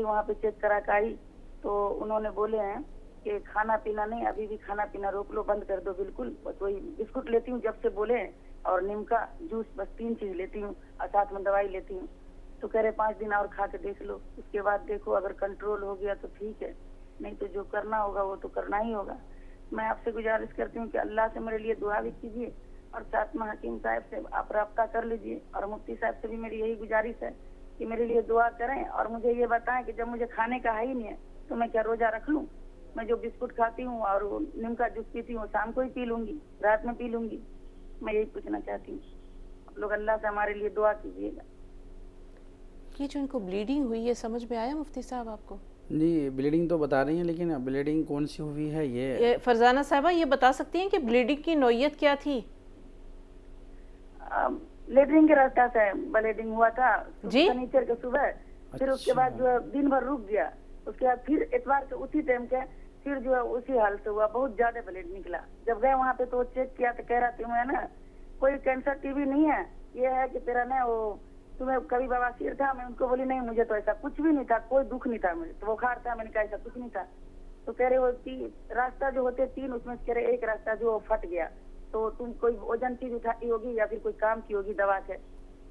Speaker 5: وہاں پہ چیک کرا کے آئی تو انہوں نے بولے ہیں کہ کھانا پینا نہیں، ابھی بھی کھانا پینا روک لو، بند کر دو بالکل. بس وہی بسکٹ لیتی ہوں جب سے بولے، اور نمکا جوس، بس 3 چیز لیتی ہوں اور ساتھ میں دوائی لیتی ہوں. تو کہہ رہے 5 دن اور کھا کے دیکھ لو، اس کے بعد دیکھو اگر کنٹرول ہو گیا تو ٹھیک ہے، نہیں تو جو کرنا ہوگا وہ تو کرنا ہی ہوگا. میں آپ سے گزارش کرتی ہوں کہ اللہ سے میرے لیے دعا بھی کیجیے، اور ساتھ میں حکیم صاحب سے آپ رابطہ کر لیجیے، اور مفتی صاحب سے بھی میری یہی گزارش ہے کہ میرے لیے دعا کریں. اور مجھے یہ بتائیں کہ جب مجھے کھانے کا ہے ہی نہیں ہے تو میں کیا روزہ رکھ لوں؟ میں جو بسکٹ کھاتی ہوں اور نمکا جوس پیتی ہوں شام کو ہی پی لوں گی، رات میں پی لوں گی. میں یہی پوچھنا چاہتی ہوں، آپ لوگ اللہ سے ہمارے لیے دعا کیجیے گا.
Speaker 1: یہ جو ان کو بلیڈنگ ہوئی ہے سمجھ میں آیا مفتی صاحب آپ کو؟
Speaker 2: جی بلیڈنگ تو بتا رہی ہیں، لیکن بلیڈنگ کون سی ہوئی ہے یہ
Speaker 1: فرزانہ صاحبہ یہ بتا سکتی ہیں کہ بلیڈنگ کی نوعیت کیا تھی؟
Speaker 5: لیٹرنگ کے راستہ سے بلیڈنگ ہوا تھا
Speaker 1: جی
Speaker 5: سنیچر کے صبح، پھر اس کے بعد جو ہے دن بھر رک گیا. اس کے بعد پھر اتوار کے اسی ٹائم کے پھر جو ہے اسی حال سے ہوا، بہت زیادہ بلیڈ نکلا. جب گئے وہاں پہ تو چیک کیا تو کہہ رہا تمہیں نا کوئی کینسر ٹی بی نہیں ہے، یہ ہے کہ تیرا نا وہ
Speaker 8: तुम्हें कभी बवासीर था? मैं उनको बोली नहीं, मुझे तो ऐसा कुछ भी नहीं था, कोई दुख नहीं था मुझे, तो बुखार था। मैंने कहा ऐसा कुछ नहीं था। तो कह रहे वो रास्ता जो होते 3, उसमें से कह रहे एक रास्ता जो फट गया, तो तुम कोई वजन चीज उठाई होगी या फिर कोई काम की होगी दवा से।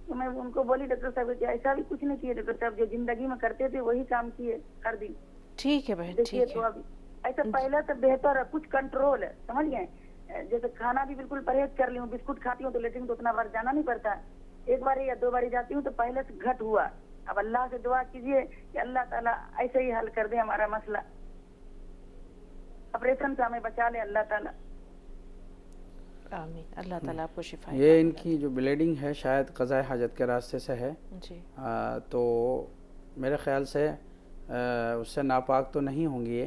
Speaker 8: तो मैं उनको बोली डॉक्टर साहब कि ऐसा भी कुछ नहीं किए डॉक्टर साहब, जो जिंदगी में करते थे वही काम किए हर दिन।
Speaker 1: ठीक है बहन,
Speaker 8: देखिए
Speaker 1: ठीक
Speaker 8: तो
Speaker 1: है।
Speaker 8: अभी ऐसा पहले तो बेहतर है, कुछ कंट्रोल है, समझ गए? जैसे खाना भी बिल्कुल परहेज कर ली हूँ, बिस्कुट खाती हूँ तो लेटिन तो उतना बार जाना नहीं पड़ता, एक बार या 2 बार जाती हूँ, तो पहले से घट हुआ। अब अल्लाह से दुआ कीजिए कि अल्लाह ताला ऐसे ही हल कर दे हमारा मसला, ऑपरेशन से हमें बचा ले अल्लाह ताला।
Speaker 1: आमीन, अल्लाह ताला आपको शिफा।
Speaker 2: ये इनकी जो ब्लीडिंग है शायद क़ज़ाए हाजत के रास्ते से है
Speaker 1: जी।
Speaker 2: तो मेरे ख़्याल से उससे नापाक तो नहीं होंगी ये,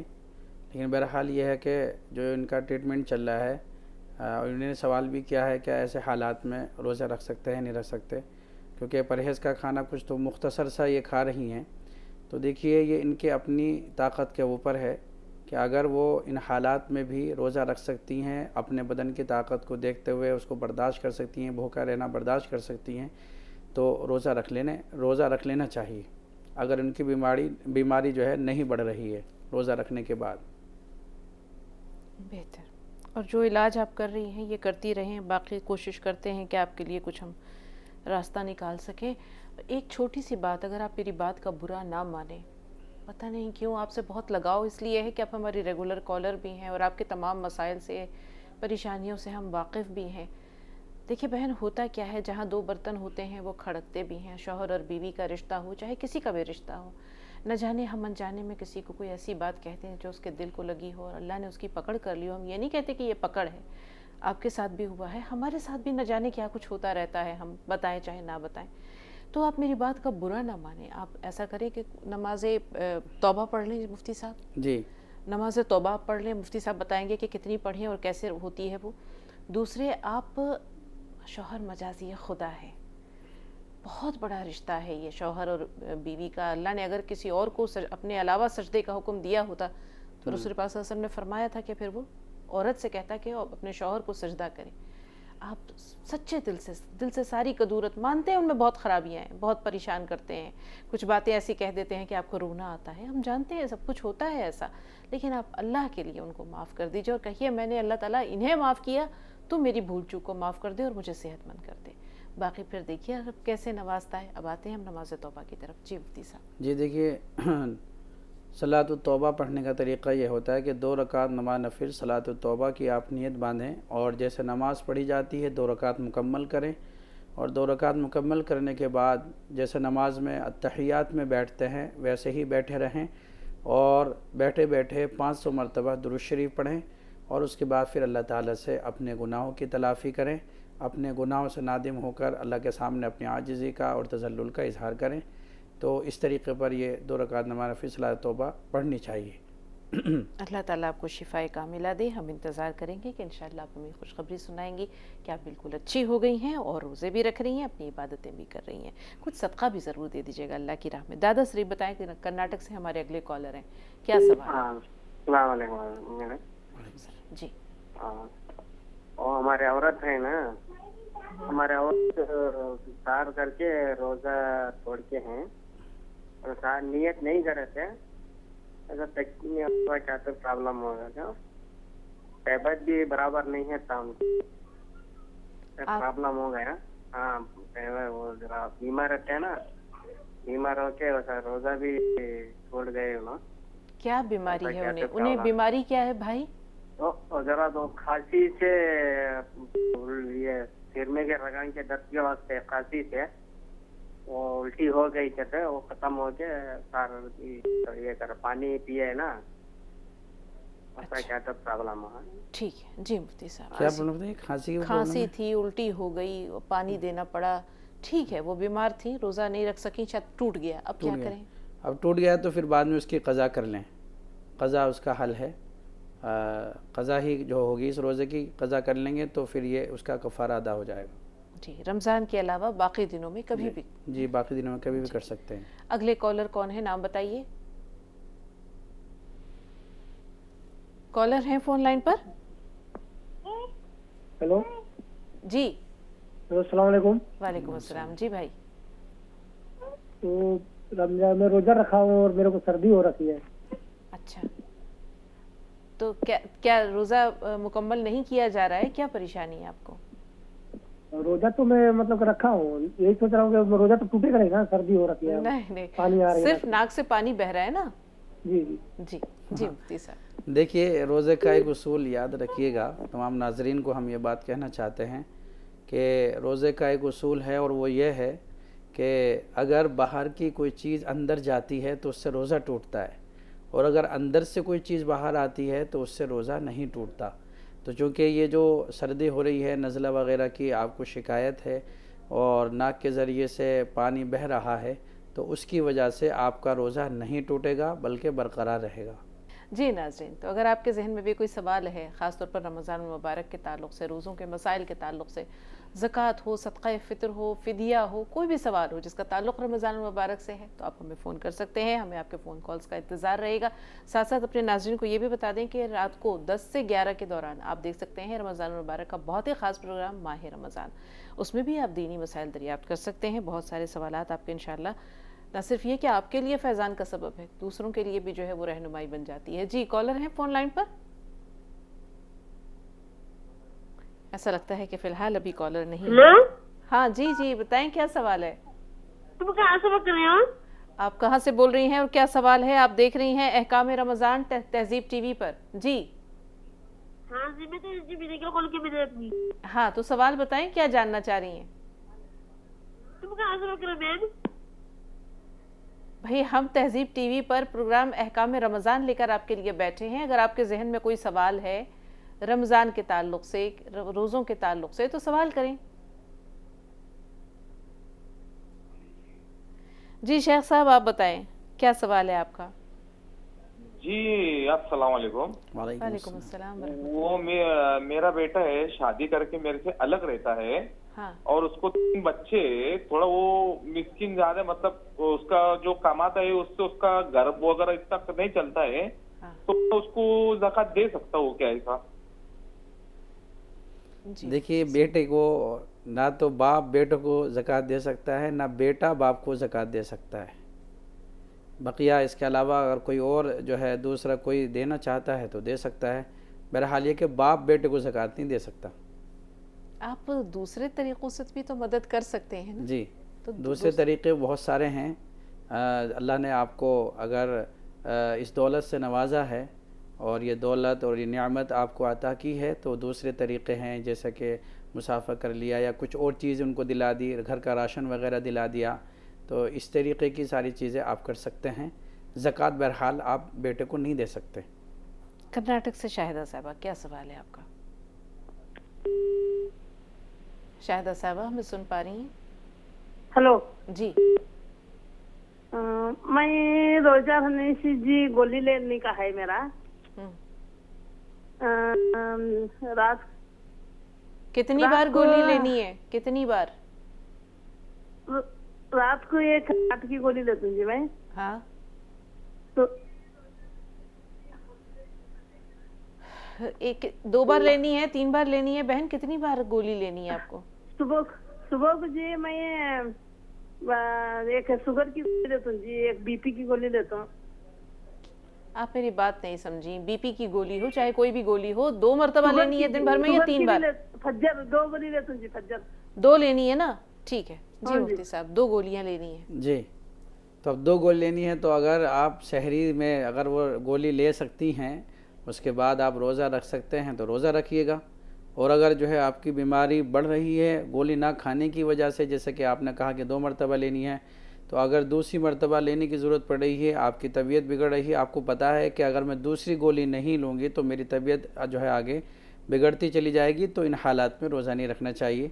Speaker 2: लेकिन बहरहाल ये है कि जो इनका ट्रीटमेंट चल रहा है और इन्होंने सवाल भी किया है कि ऐसे हालात में रोज़ा रख सकते हैं नहीं रख सकते, क्योंकि परहेज़ का खाना कुछ तो मुख्तसर सा ये खा रही हैं। तो देखिए ये इनके अपनी ताकत के ऊपर है कि अगर वो इन हालात में भी रोज़ा रख सकती हैं, अपने बदन की ताकत को देखते हुए उसको बर्दाश्त कर सकती हैं, भूखा रहना बर्दाश्त कर सकती हैं, तो रोज़ा रख लेना चाहिए अगर उनकी बीमारी जो है नहीं बढ़ रही है रोज़ा रखने के बाद।
Speaker 1: बेहतर। और जो इलाज आप कर रही हैं ये करती रहें, बाकी कोशिश करते हैं कि आपके लिए कुछ हम रास्ता निकाल सकें। एक छोटी सी बात, अगर आप मेरी बात का बुरा ना माने, पता नहीं क्यों आपसे बहुत लगाव इसलिए है कि आप हमारी रेगुलर कॉलर भी हैं और आपके तमाम मसाइल से, परेशानियों से हम वाकिफ़ भी हैं। देखिए बहन, होता क्या है, जहाँ 2 बर्तन होते हैं वो खड़कते भी हैं। शौहर और बीवी का रिश्ता हो, चाहे किसी का भी रिश्ता हो, न जाने हम अनजाने में किसी को कोई ऐसी बात कहते हैं जो उसके दिल को लगी हो और अल्लाह ने उसकी पकड़ कर ली हो। हम ये नहीं कहते कि ये पकड़ है, आपके साथ भी हुआ है, हमारे साथ भी न जाने क्या कुछ होता रहता है, हम बताएं चाहे ना बताएं। तो आप मेरी बात का बुरा ना माने, आप ऐसा करें कि नमाज तौबा पढ़ लें मुफ्ती साहब
Speaker 2: जी।
Speaker 1: नमाज तौबा पढ़ लें, मुफ्ती साहब बताएंगे कि कितनी पढ़ें और कैसे होती है वो। दूसरे, आप शौहर मजाजी खुदा है, बहुत बड़ा रिश्ता है ये शौहर और बीवी का। अल्लाह ने अगर किसी और को अपने अलावा सजदे का हुक्म दिया होता तो रसूल पाक सल्लल्लाहु अलैहि वसल्लम ने फरमाया था कि फिर वो औरत से कहता कि अपने शौहर को सजदा करे। आप सच्चे दिल से सारी कदूरत मानते हैं, उनमें बहुत ख़राबियाँ हैं, बहुत परेशान करते हैं, कुछ बातें ऐसी कह देते हैं कि आपको रोना आता है, हम जानते हैं सब कुछ होता है ऐसा, लेकिन आप अल्लाह के लिए उनको माफ़ कर दीजिए और कहिए मैंने अल्लाह ताला इन्हें माफ़ किया, तो मेरी भूल चूक को माफ़ कर दे और मुझे सेहतमंद कर दे। बाकी फिर देखिए अब कैसे नवाजता है। अब आते हैं हम नमाज तौबा की तरफ। जी मुफ्ती साहब।
Speaker 2: जी देखिए सलात तौबा पढ़ने का तरीक़ा ये होता है कि 2 रकात नमाज नफिल सलात तौबा की आप नियत बांधें और जैसे नमाज़ पढ़ी जाती है 2 रकात मुकम्मल करें और 2 रकात मुकम्मल करने के बाद जैसे नमाज में अत्तहियात में बैठते हैं वैसे ही बैठे रहें और बैठे बैठे 500 मरतबा दुरूद शरीफ पढ़ें और उसके बाद फिर अल्लाह ताला से अपने गुनाहों की तलाफ़ी करें, अपने गुनाहों से नादिम होकर अल्लाह के सामने अपनी आजिज़ी का और तज़ल्लुल का इजहार करें। तो इस तरीक़े पर ये 2 रकात नमाज़ नफिल सलात तौबा पढ़नी चाहिए।
Speaker 1: अल्लाह ताला आपको शिफ़ाए कामिला दे। हम इंतज़ार करेंगे कि इंशाअल्लाह आप हमें खुशखबरी सुनाएंगी कि आप बिल्कुल अच्छी हो गई हैं और रोज़े भी रख रही हैं, अपनी इबादतें भी कर रही हैं। कुछ सदका भी ज़रूर दे दीजिएगा अल्लाह की राह में। दादा शरीफ बताएं कि कर्नाटक से हमारे अगले कॉलर हैं, क्या सवाल है? जी।
Speaker 9: और हमारे औरत है ना, हमारे औरत सार करके रोजा छोड़ के हैं और सार नियत नहीं करे थे, ऐसा क्या तो प्रॉब्लम होगा क्या? तबीयत भी बराबर नहीं है था उनकी, प्रॉब्लम हो गया। हाँ वो जरा बीमार रहते हैं ना, बीमार होके वैसा रोजा भी छोड़ गए उन्होंने।
Speaker 1: क्या बीमारी है उन्हें? उन्हें बीमारी क्या है भाई?
Speaker 9: तो जरा तो खांसी से, ये सिर में के रगान के दर्द के वास्ते खांसी से वो उल्टी हो गई कहते, वो खत्म हो के सार ये कर पानी पिए ना, ऐसा क्या तो प्रॉब्लम है।
Speaker 1: ठीक है जी मुफ्ती साहब।
Speaker 2: क्या प्रॉब्लम थी? खांसी
Speaker 1: थी, उल्टी हो गई, पानी देना पड़ा। ठीक है, वो बीमार थी, रोज़ा नहीं रख सकी, शायद टूट गया, अब क्या करें?
Speaker 2: अब टूट गया तो फिर बाद में उसकी क़ज़ा कर लें, क़ज़ा उसका हल है। क़ज़ा ही जो होगी इस रोज़े की क़ज़ा कर लेंगे तो फिर ये उसका कफ़ारा अदा हो जाएगा।
Speaker 1: जी, रमज़ान के अलावा बाकी दिनों में कभी भी?
Speaker 2: जी, बाकी दिनों में कभी भी कर सकते हैं।
Speaker 1: अगले कॉलर कौन है, नाम बताइए। कॉलर हैं फ़ोन लाइन पर।
Speaker 10: हेलो
Speaker 1: जी।
Speaker 10: अस्सलाम वालेकुम।
Speaker 1: वालेकुम अस्सलाम। जी भाई।
Speaker 10: तो रमजान में रोजा रखा हूँ और मेरे को सर्दी हो रखी है।
Speaker 1: अच्छा, तो क्या रोजा मुकम्मल नहीं किया जा रहा है, क्या परेशानी है आपको?
Speaker 10: रोजा तो मैं मतलब रखा हूँ, यही सोच रहा हूँ कि रोजा तो टूटेगा नहीं ना, सर्दी हो रखी है।
Speaker 1: नहीं,
Speaker 10: पानी आ रहा है,
Speaker 1: सिर्फ नाक से पानी बह रहा है ना।
Speaker 10: जी जी
Speaker 1: जी जी मुफ्ती साहब।
Speaker 2: देखिए, रोज़े का एक उसूल याद रखिएगा, तमाम नाजरीन को हम ये बात कहना चाहते हैं कि रोज़े का एक उसूल है, और वो ये है कि अगर बाहर की कोई चीज़ अंदर जाती है तो उससे रोज़ा टूटता है, और अगर अंदर से कोई चीज़ बाहर आती है तो उससे रोज़ा नहीं टूटता। तो चूँकि ये जो सर्दी हो रही है, नज़ला वग़ैरह की आपको शिकायत है और नाक के ज़रिए से पानी बह रहा है, तो उसकी वजह से आपका रोज़ा नहीं टूटेगा बल्कि बरकरार रहेगा।
Speaker 1: जी नाज़रीन, तो अगर आपके जहन में भी कोई सवाल है, ख़ास तौर पर रमज़ान मुबारक के ताल्लुक़ से, रोज़ों के मसाइल के ताल्लुक़ से, ज़कात हो, सदक़ा फ़ितर हो, फ़िदिया हो, कोई भी सवाल हो जिसका ताल्लुक़ रमज़ान मुबारक से है, तो आप हमें फ़ोन कर सकते हैं। हमें आपके फ़ोन कॉल्स का इंतज़ार रहेगा। साथ साथ अपने नाज़रीन को ये भी बता दें कि रात को 10 से 11 के दौरान आप देख सकते हैं रमज़ान मुबारक का बहुत ही ख़ास प्रोग्राम माह रमज़ान। उसमें भी आप दीनी मसाइल दरियाफ़्त कर सकते हैं। बहुत सारे सवालात आपके इंशाअल्लाह न सिर्फ ये कि आपके लिए फैज़ान का सबब है, दूसरों के लिए भी जो है वो रहनुमाई बन जाती है। जी, कॉलर हैं फ़ोन लाइन पर। ऐसा लगता है कि फ़िलहाल अभी कॉलर नहीं है। हाँ जी जी, बताएं क्या सवाल है?
Speaker 5: तुम कहाँ से बोल रही हो?
Speaker 1: आप कहाँ से बोल रही हैं और क्या सवाल है? आप देख रही हैं अहकाम रमज़ान तहज़ीब टीवी पर। जी
Speaker 5: हाँ जी, मैं तो वीडियो कॉल की अपनी।
Speaker 1: हाँ, तो सवाल बताएं, क्या जानना चाह रही हैं?
Speaker 5: तुम कहाँ से बोल रही हो मैम?
Speaker 1: भाई, हम तहज़ीब टीवी पर प्रोग्राम अहकाम रमज़ान लेकर आपके लिए बैठे हैं। अगर आपके जहन में कोई सवाल है रमज़ान के ताल्लुक़ से, रोज़ों के ताल्लुक़ से, तो सवाल करें। जी शेख साहब, आप बताएं क्या सवाल है आपका?
Speaker 11: जी अस्सलाम वालेकुम।
Speaker 1: वालेकुम अस्सलाम।
Speaker 11: वो मेरा बेटा है, शादी करके मेरे से अलग रहता है।
Speaker 1: हाँ।
Speaker 11: और उसको 3 बच्चे, थोड़ा वो मिस्किन ज्यादा, मतलब उसका जो कमाता है उससे उसका घर वगैरह इतना नहीं चलता है।
Speaker 1: हाँ।
Speaker 11: तो उसको ज़कात दे सकता हो क्या ऐसा?
Speaker 2: देखिए, बेटे को ना तो बाप बेटे को ज़कात दे सकता है, ना बेटा बाप को ज़कात दे सकता है। बकिया इसके अलावा अगर कोई और जो है दूसरा कोई देना चाहता है तो दे सकता है। बहरहाल ये कि बाप बेटे को ज़कात नहीं दे सकता।
Speaker 1: आप दूसरे तरीक़ों से भी तो मदद कर सकते हैं ना?
Speaker 2: जी,
Speaker 1: तो
Speaker 2: दूसरे तरीक़े बहुत सारे हैं। अल्लाह ने आपको अगर इस दौलत से नवाजा है और ये दौलत और ये नियामत आपको अता की है, तो दूसरे तरीक़े हैं, जैसे कि मुसाफ़ा कर लिया या कुछ और चीज़ उनको दिला दी, घर का राशन वगैरह दिला दिया, तो इस तरीक़े की सारी चीज़ें आप कर सकते हैं। ज़कात बहरहाल आप बेटे को नहीं दे सकते।
Speaker 1: कर्नाटक से शाहिदा साहबा, क्या सवाल है आपका? शाहिदा साहबा, हमें सुन पा रही हैं?
Speaker 5: हेलो
Speaker 1: जी।
Speaker 5: मैं रोजा रखने से जी गोली लेने का है मेरा। रात
Speaker 1: कितनी बार गोली लेनी है? कितनी बार?
Speaker 5: रात को एक 8 की गोली लेती हूँ जी मैं।
Speaker 1: हाँ,
Speaker 5: तो
Speaker 1: एक 2 बार लेनी है, 3 बार लेनी है? बहन, कितनी बार गोली लेनी है आपको?
Speaker 5: सुबह को जी मैं एक शुगर की गोली लेता हूँ जी, एक बीपी की गोली लेता हूँ।
Speaker 1: आप मेरी बात नहीं समझी। बीपी की गोली हो चाहे कोई भी गोली हो, 2 मरतबा लेनी है दिन भर में या 3 बार?
Speaker 5: फज्जर 2 गोली लेता हूँ जी, फज्जर
Speaker 1: 2 लेनी है ना? ठीक है जी मुफ्ती साहब, 2 गोलियां लेनी है
Speaker 2: जी। तो अब 2 गोली लेनी है, तो अगर आप शहरी में अगर वो गोली ले सकती हैं, उसके बाद आप रोज़ा रख सकते हैं तो रोज़ा रखिएगा। और अगर जो है आपकी बीमारी बढ़ रही है गोली ना खाने की वजह से, जैसे कि आपने कहा कि 2 मरतबा लेनी है, तो अगर दूसरी मरतबा लेने की ज़रूरत पड़ रही है, आपकी तबीयत बिगड़ रही है, आपको पता है कि अगर मैं दूसरी गोली नहीं लूँगी तो मेरी तबीयत जो है आगे बिगड़ती चली जाएगी, तो इन हालात में रोज़ा नहीं रखना चाहिए,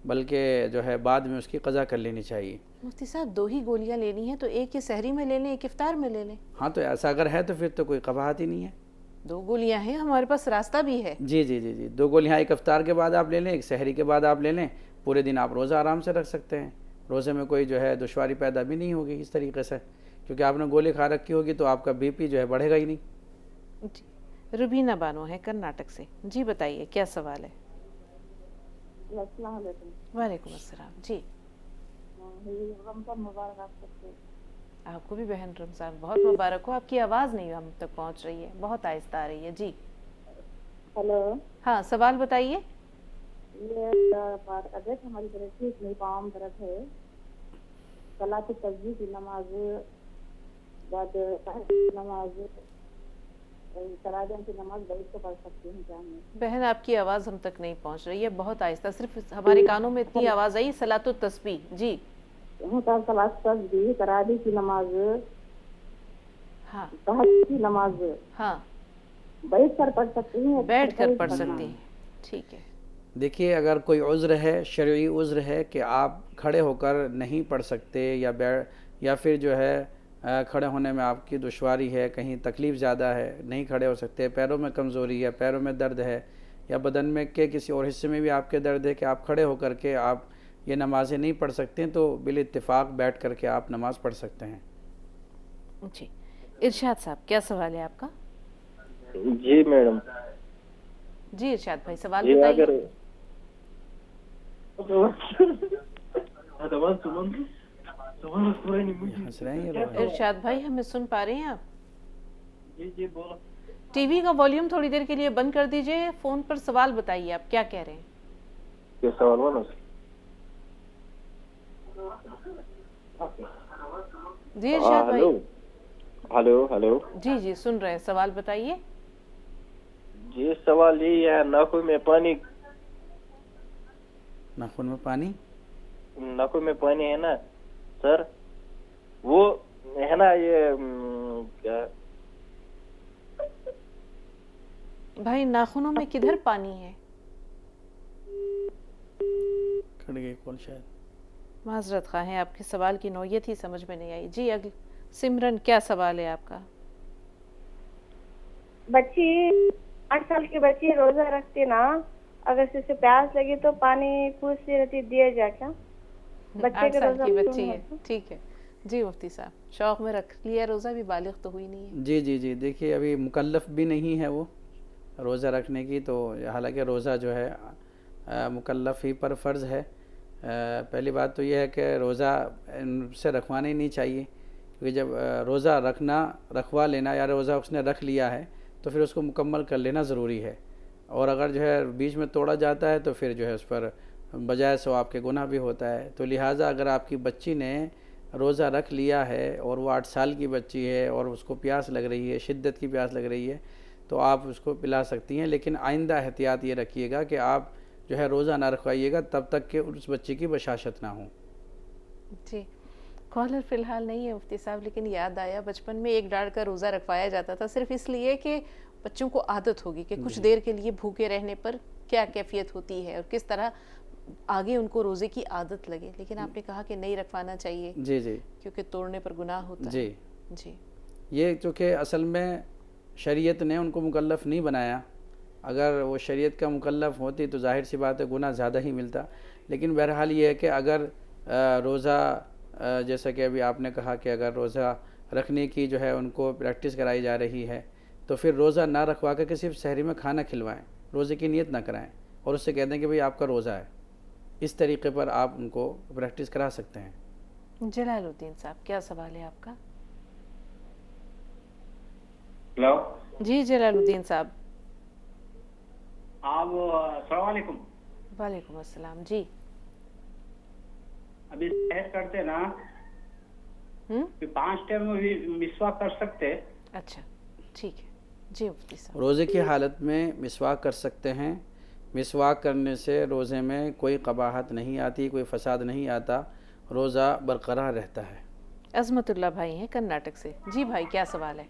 Speaker 2: बल्कि जो है बाद में उसकी क़ज़ा कर लेनी चाहिए।
Speaker 1: मुफ्ती साहब, 2 ही गोलियां लेनी है तो एक ये सहरी में ले लें, एक इफ्तार में ले लें।
Speaker 2: हाँ, तो ऐसा अगर है तो फिर तो कोई कबाहत ही नहीं है।
Speaker 1: 2 गोलियां हैं, हमारे पास रास्ता भी है।
Speaker 2: जी जी जी जी, 2 गोलियाँ एक इफ्तार के बाद आप ले लें, एक सहरी के बाद आप ले लें, पूरे दिन आप रोज़ा आराम से रख सकते हैं। रोज़े में कोई जो है दुश्वारी पैदा भी नहीं होगी इस तरीके से, क्योंकि आपने गोली खा रखी होगी तो आपका बीपी जो है बढ़ेगा ही नहीं।
Speaker 1: जी, रुबीना बानो है कर्नाटक से। जी बताइए क्या सवाल है? वालेकुम अस्सलाम। जी
Speaker 5: रमजान मुबारक आप सबको।
Speaker 1: आपको भी बहन रमजान बहुत मुबारक हो। आपकी आवाज़ नहीं हम तक पहुंच रही है, बहुत आहिस्ता आ रही है जी।
Speaker 5: हेलो,
Speaker 1: हाँ, सवाल बताइए।
Speaker 5: ये बात कर रहे थे, हमारी तरफ से इतनी पाम दर्द है, सलात तस्बीह की नमाज बाद नमाज तराजम की नमाज बैठ के पढ़ सकती हूँ क्या मैं?
Speaker 1: बहन आपकी आवाज़ हम तक नहीं पहुंच रही है, बहुत आहिस्ता, सिर्फ हमारे कानों में इतनी आवाज़ आई सलातुत तस्बीह जी।
Speaker 5: सलात तस्बीह, तरावी की नमाज,
Speaker 1: हाँ,
Speaker 5: तहज्जुद की नमाज
Speaker 1: हाँ,
Speaker 5: बैठ कर पढ़ सकती हूँ?
Speaker 1: बैठ कर पढ़ सकती हैं, ठीक है।
Speaker 2: देखिए, अगर कोई उज़्र है, शरई उज़्र है कि आप खड़े होकर नहीं पढ़ सकते या फिर जो है खड़े होने में आपकी दुश्वारी है, कहीं तकलीफ़ ज़्यादा है, नहीं खड़े हो सकते, पैरों में कमज़ोरी है, पैरों में दर्द है, या बदन में के किसी और हिस्से में भी आपके दर्द है कि आप खड़े होकर के आप ये नमाज़ें नहीं पढ़ सकते, तो बिल इत्तिफ़ाक़ बैठ करके आप नमाज़ पढ़ सकते हैं।
Speaker 1: जी, इरशाद साहब क्या सवाल है आपका?
Speaker 12: जी मैडम।
Speaker 1: जी इरशाद भाई, सवाल बताइए। इरशाद भाई, हमें सुन पा रहे हैं आप?
Speaker 12: जी जी बोलो।
Speaker 1: टीवी का वॉल्यूम थोड़ी देर के लिए बंद कर दीजिए, फोन पर सवाल बताइए, आप क्या कह रहे हैं?
Speaker 12: क्या सवाल बोलो?
Speaker 1: जी इरशाद भाई।
Speaker 12: Hello hello.
Speaker 1: जी जी सुन रहे हैं, सवाल बताइए।
Speaker 12: जी सवाल यही है, नाखून में पानी,
Speaker 2: नाखून में पानी,
Speaker 12: नाखून में पानी है ना सर, वो है ना ये क्या
Speaker 1: भाई, नाखूनों में किधर पानी है?
Speaker 2: कट गई कौन शायद।
Speaker 1: माजरत खा है, आपके सवाल की नौयत ही समझ में नहीं आई। जी अगली सिमरन, क्या सवाल है आपका?
Speaker 4: बच्ची 8 साल की बच्ची रोजा रखती ना, अगर उसे प्यास लगी तो पानी पूछती रहती, दिया जा क्या? बच्चे
Speaker 1: 8
Speaker 4: के
Speaker 1: साल
Speaker 4: रोजा
Speaker 1: की बच्ची है, ठीक है जी। मुफ्ती साहब, शौक में रख लिया रोज़ा, भी बालिग तो हुई नहीं है।
Speaker 2: जी जी जी, देखिए अभी मुकल्लफ भी नहीं है वो रोज़ा रखने की, तो हालांकि रोज़ा जो है मुकल्लफ ही पर फ़र्ज़ है। पहली बात तो यह है कि रोज़ा से रखवाना ही नहीं चाहिए, क्योंकि जब रोज़ा रखवा लेना या रोज़ा उसने रख लिया है तो फिर उसको मुकम्मल कर लेना ज़रूरी है, और अगर जो है बीच में तोड़ा जाता है तो फिर जो है उस पर बजाय सवाब के गुनाह भी होता है। तो लिहाजा अगर आपकी बच्ची ने रोज़ा रख लिया है और वो 8 साल की बच्ची है और उसको प्यास लग रही है, शिद्दत की प्यास लग रही है, तो आप उसको पिला सकती हैं, लेकिन आइंदा एहतियात ये रखिएगा कि आप जो है रोज़ा ना रखवाइएगा तब तक कि उस बच्ची की बशाशत ना हो।
Speaker 1: जी, कॉलर फ़िलहाल नहीं है मुफ्ती साहब, लेकिन याद आया बचपन में 1 डाढ़ का रोज़ा रखवाया जाता था, सिर्फ इसलिए कि बच्चों को आदत होगी कि कुछ देर के लिए भूखे रहने पर क्या कैफियत होती है और किस तरह आगे उनको रोज़े की आदत लगे। लेकिन आपने कहा कि नहीं रखवाना चाहिए।
Speaker 2: जी जी,
Speaker 1: क्योंकि तोड़ने पर गुनाह होता
Speaker 2: जी
Speaker 1: है। जी,
Speaker 2: ये चूँकि असल में शरीयत ने उनको मुकल्लफ नहीं बनाया, अगर वो शरीयत का मुकल्लफ होती तो ज़ाहिर सी बात है गुनाह ज़्यादा ही मिलता। लेकिन बहरहाल ये है कि अगर रोज़ा जैसा कि अभी आपने कहा कि अगर रोज़ा रखने की जो है उनको प्रैक्टिस कराई जा रही है, तो फिर रोज़ा ना रखवा कर सिर्फ सहरी में खाना खिलवाएं, रोज़े की नीयत ना कराएं और उससे कह दें कि भाई आपका रोज़ा है। इस तरीके पर आप उनको प्रैक्टिस करा सकते हैं।
Speaker 1: जलालुद्दीन साहब, क्या सवाल है आपका?
Speaker 13: हेलो
Speaker 1: जी जलालुद्दीन साहब।
Speaker 13: आप अस्सलाम वालेकुम।
Speaker 1: वालेकुम अस्सलाम जी।
Speaker 13: अभी सहज करते ना कि 5 टाइम में भी मिसवाक कर सकते?
Speaker 1: अच्छा ठीक है जी मुफ्ती साहब।
Speaker 2: रोज़े की हालत में मिसवाक कर सकते हैं। मिसवाक करने से रोज़े में कोई कबाहत नहीं आती, कोई फसाद नहीं आता, रोज़ा बरकरार रहता है।
Speaker 1: अज़मतुल्लाह भाई हैं कर्नाटक से। जी भाई क्या सवाल है?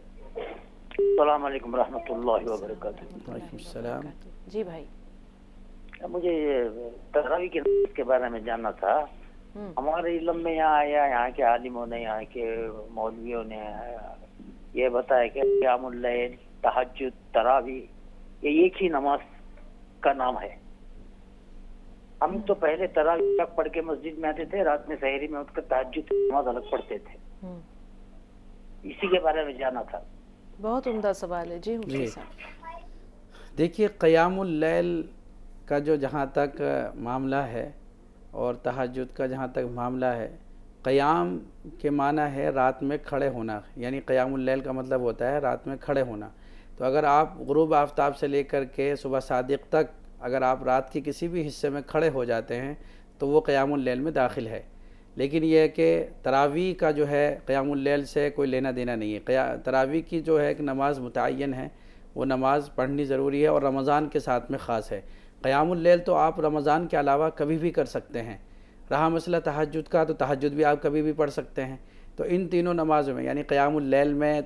Speaker 14: अस्सलाम वालेकुम रहमतुल्लाहि व बरकातुहू।
Speaker 2: वालेकुम सलाम।
Speaker 1: जी भाई,
Speaker 14: मुझे तरावी के नमाज के बारे में जानना था। हमारे इल्म में यहाँ आया, यहाँ के आलिमों ने, यहाँ के मौलवियों ने ये बताया कि क़ियामुल लैल, तहज्जुद, तरावी ये एक ही नमाज का नाम है। हम तो पहले तरावी तक पढ़ के मस्जिद में आते थे, रात में सहरी में उठकर तहज्जुद की नमाज अलग पढ़ते थे। इसी के बारे में जानना था।
Speaker 1: बहुत उम्दा सवाल है जी मुफ्ती साहब।
Speaker 2: देखिए क़ियामुल लैल का जो जहाँ तक मामला है और तहज्जुद का जहाँ तक मामला है, قیام کے معنی ہے رات میں کھڑے ہونا، یعنی قیام اللیل کا مطلب ہوتا ہے رات میں کھڑے ہونا۔ تو اگر آپ غروب آفتاب سے لے کر کے صبح صادق تک اگر آپ رات کے کسی بھی حصے میں کھڑے ہو جاتے ہیں تو وہ قیام اللیل میں داخل ہے۔ لیکن یہ ہے کہ تراویح کا جو ہے قیام اللیل سے کوئی لینا دینا نہیں ہے۔ تراویح کی جو ہے ایک نماز متعین ہے، وہ نماز پڑھنی ضروری ہے اور رمضان کے ساتھ میں خاص ہے۔ قیام اللیل تو آپ رمضان کے علاوہ کبھی بھی کر سکتے ہیں۔ رہا مسئلہ تہجد کا، تو تہجد بھی آپ کبھی بھی پڑھ سکتے ہیں۔ تو ان تینوں نمازوں میں یعنی قیام اللیل میں،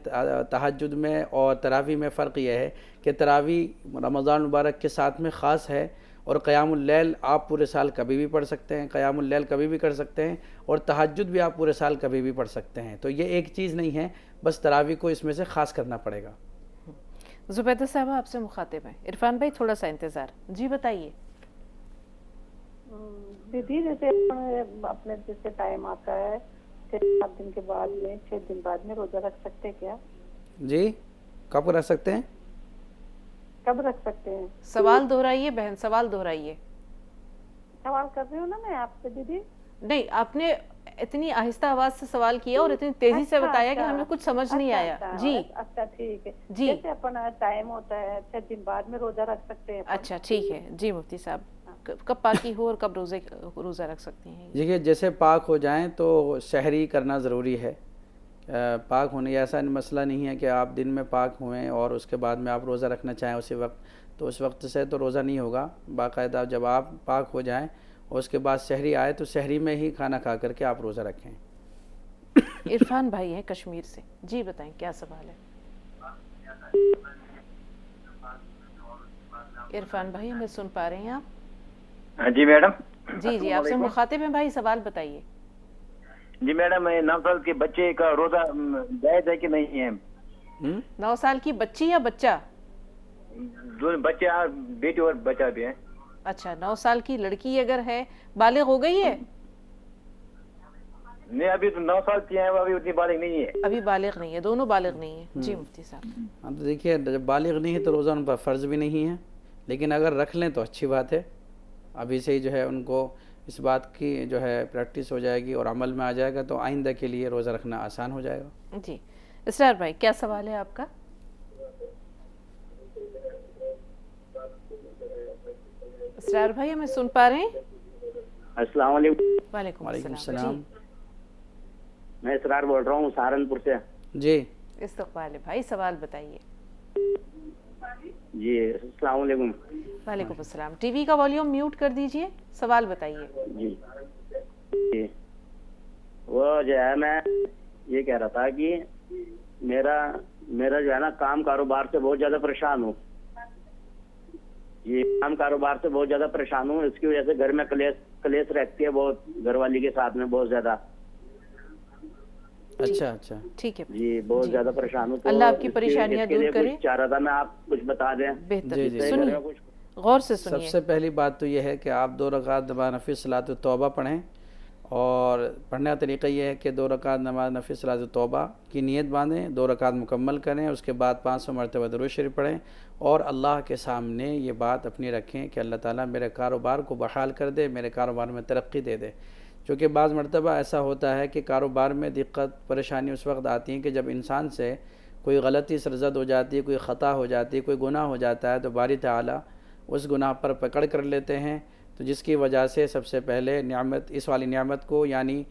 Speaker 2: تہجد میں اور تراویح میں فرق یہ ہے کہ تراویح رمضان مبارک کے ساتھ میں خاص ہے، اور قیام اللیل آپ پورے سال کبھی بھی پڑھ سکتے ہیں، قیام اللیل کبھی بھی کر سکتے ہیں، اور تہجد بھی آپ پورے سال کبھی بھی پڑھ سکتے ہیں۔ تو یہ ایک چیز نہیں ہے، بس تراویح کو اس میں سے خاص کرنا پڑے گا۔
Speaker 1: زبیدہ صاحبہ آپ سے مخاطب ہیں، عرفان بھائی تھوڑا سا انتظار، جی بتائیے۔
Speaker 8: دیدی جیسے اپنے جیسے ٹائم آتا ہے 7 دن کے بعد میں 6 دن بعد میں روزہ رکھ سکتے کیا؟
Speaker 2: جی کب رکھ سکتے ہیں؟
Speaker 8: کب رکھ سکتے ہیں؟
Speaker 1: سوال دہرائیے بہن، سوال دہرائیے۔
Speaker 8: سوال کر رہی ہوں نا میں آپ سے دیدی۔
Speaker 1: نہیں، آپ نے اتنی آہستہ آواز سے سوال کیا اور اتنی تیزی سے بتایا کہ ہمیں کچھ سمجھ نہیں آیا۔ جی
Speaker 8: اچھا ٹھیک ہے،
Speaker 1: جی
Speaker 8: جیسے اپنا ٹائم ہوتا ہے 6 دن بعد میں روزہ رکھ سکتے ہیں۔
Speaker 1: اچھا ٹھیک ہے جی مفتی صاحب، کب پاکی ہو اور کب روزہ رکھ سکتی ہیں؟
Speaker 2: دیکھیے جیسے پاک ہو جائیں تو سحری کرنا ضروری ہے۔ پاک ہونے ایسا مسئلہ نہیں ہے کہ آپ دن میں پاک ہوئیں اور اس کے بعد میں آپ روزہ رکھنا چاہیں اسی وقت، تو اس وقت سے تو روزہ نہیں ہوگا۔ باقاعدہ جب آپ پاک ہو جائیں اور اس کے بعد سحری آئے تو سحری میں ہی کھانا کھا کر کے آپ روزہ رکھیں۔
Speaker 1: عرفان بھائی ہیں کشمیر سے، جی بتائیں کیا سوال ہے؟ عرفان بھائی ہمیں سن پا رہے ہیں آپ؟
Speaker 12: جی میڈم۔
Speaker 1: جی جی آپ سے مخاطب ہیں بھائی، سوال بتائیے۔
Speaker 12: جی میڈم، 9 سال کے بچے کا روزہ جائز ہے کہ نہیں ہے؟
Speaker 1: 9 سال کی بچی یا بچہ؟
Speaker 12: دونوں بچے، بیٹی اور بچہ بھی ہے۔
Speaker 1: اچھا 9 سال کی لڑکی اگر ہے، بالغ ہو گئی ہے؟
Speaker 12: نہیں ابھی تو 9 سال کی ہے، وہ ابھی اتنی بالغ نہیں ہے۔
Speaker 1: ابھی بالغ نہیں ہے، دونوں بالغ نہیں ہیں۔ جی مفتی صاحب۔
Speaker 2: ہاں تو دیکھیے جب بالغ نہیں ہے تو روزہ ان پر فرض بھی نہیں ہے، لیکن اگر رکھ لیں تو اچھی بات ہے۔ ابھی سے ہی جو ہے ان کو اس بات کی جو ہے پریکٹس ہو جائے گی اور عمل میں آ جائے گا تو آئندہ کے لیے روزہ رکھنا آسان ہو جائے گا۔
Speaker 1: جی اسرار بھائی کیا سوال ہے آپ کا؟ اسرار بھائی ہمیں سن پا رہے ہیں؟
Speaker 9: السلام علیکم۔
Speaker 1: وعلیکم
Speaker 2: السلام۔
Speaker 9: میں اسرار بول رہا ہوں سہارنپور سے۔
Speaker 2: جی
Speaker 1: استقبال ہے بھائی، سوال بتائیے۔
Speaker 9: جی السلام علیکم۔
Speaker 1: وعلیکم السلام۔ ٹی وی کا والیوم میوٹ کر دیجئے، سوال بتائیے۔
Speaker 9: جی جی وہ جو ہے میں یہ کہہ رہا تھا کہ میرا جو ہے نا کام کاروبار سے بہت زیادہ پریشان ہوں۔ یہ کام کاروبار سے بہت زیادہ پریشان ہوں، اس کی وجہ سے گھر میں کلیش رہتی ہے بہت، گھر والی کے ساتھ میں بہت زیادہ۔
Speaker 2: اچھا اچھا
Speaker 1: ٹھیک ہے
Speaker 9: جی بہت زیادہ پریشان ہوں،
Speaker 1: اللہ آپ کی پریشانیاں دور کرے۔
Speaker 9: چاہ رہا تھا میں آپ کچھ بتا دیں۔
Speaker 1: بہتر سنیے، غور سے سنیے۔
Speaker 2: سب سے پہلی بات تو یہ ہے کہ آپ 2 رکعت نماز نفل صلاۃ التوبہ پڑھیں، اور پڑھنے کا طریقہ یہ ہے کہ 2 رکعت نماز نفل صلاۃ التوبہ کی نیت باندھیں، 2 رکعت مکمل کریں، اس کے بعد 500 مرتبہ درود شریف پڑھیں، اور اللہ کے سامنے یہ بات اپنی رکھیں کہ اللہ تعالیٰ میرے کاروبار کو بحال کر دے، میرے کاروبار میں ترقی دے دے۔ چونکہ بعض مرتبہ ایسا ہوتا ہے کہ کاروبار میں دقت پریشانی اس وقت آتی ہیں کہ جب انسان سے کوئی غلطی سرزد ہو جاتی ہے، کوئی خطا ہو جاتی ہے، کوئی گناہ ہو جاتا ہے، تو باری تعالیٰ اس گناہ پر پکڑ کر لیتے ہیں، تو جس کی وجہ سے سب سے پہلے نعمت، اس والی نعمت کو یعنی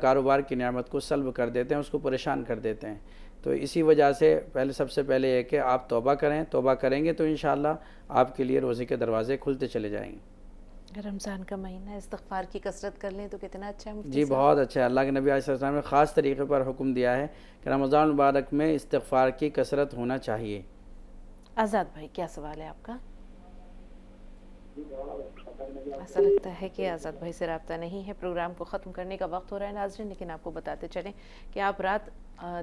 Speaker 2: کاروبار کی نعمت کو سلب کر دیتے ہیں، اس کو پریشان کر دیتے ہیں۔ تو اسی وجہ سے سب سے پہلے یہ کہ آپ توبہ کریں، توبہ کریں گے تو انشاءاللہ آپ کے لیے روزے کے دروازے کھلتے چلے جائیں گے۔
Speaker 1: رمضان کا مہینہ، استغفار کی کثرت کر لیں تو کتنا اچھا ہے مفتی
Speaker 2: جی بہت اچھا ہے۔ اللہ کے نبی علیہ السلام نے خاص طریقے پر حکم دیا ہے کہ رمضان مبارک میں استغفار کی کثرت ہونا چاہیے۔
Speaker 1: آزاد بھائی کیا سوال ہے آپ کا؟ ایسا لگتا ہے کہ آزاد بھائی سے رابطہ نہیں ہے۔ پروگرام کو ختم کرنے کا وقت ہو رہا ہے ناظرین، لیکن آپ کو بتاتے چلیں کہ آپ رات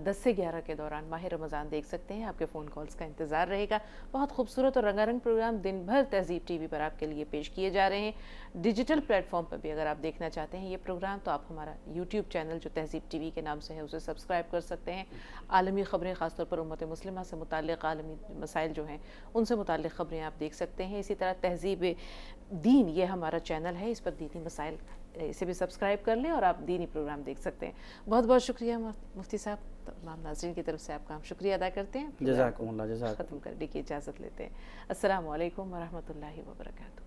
Speaker 1: 10 سے 11 کے دوران ماہ رمضان دیکھ سکتے ہیں۔ آپ کے فون کالز کا انتظار رہے گا۔ بہت خوبصورت اور رنگا رنگ پروگرام دن بھر تہذیب ٹی وی پر آپ کے لیے پیش کیے جا رہے ہیں۔ ڈیجیٹل پلیٹ فارم پر بھی اگر آپ دیکھنا چاہتے ہیں یہ پروگرام تو آپ ہمارا یوٹیوب چینل جو تہذیب ٹی وی کے نام سے ہے اسے سبسکرائب کر سکتے ہیں۔ عالمی خبریں، خاص طور پر امت مسلمہ سے متعلق عالمی مسائل جو ہیں ان سے متعلق خبریں آپ دیکھ سکتے ہیں۔ اسی طرح تہذیب دین दीन, ये हमारा चैनल है, इस पर दीनी मसाइल, इसे भी सब्सक्राइब कर लें और आप दीनी प्रोग्राम देख सकते हैं। बहुत बहुत शुक्रिया मुफ्ती साहब, तमाम नाज़रीन की तरफ से आपका हम शुक्रिया अदा करते हैं।
Speaker 2: जज़ाकुमुल्लाह, जज़ाकुमुल्लाह।
Speaker 1: ख़त्म करने की इजाज़त लेते हैं। अस्सलामु अलैकुम व रहमतुल्लाहि व बरकातुहू।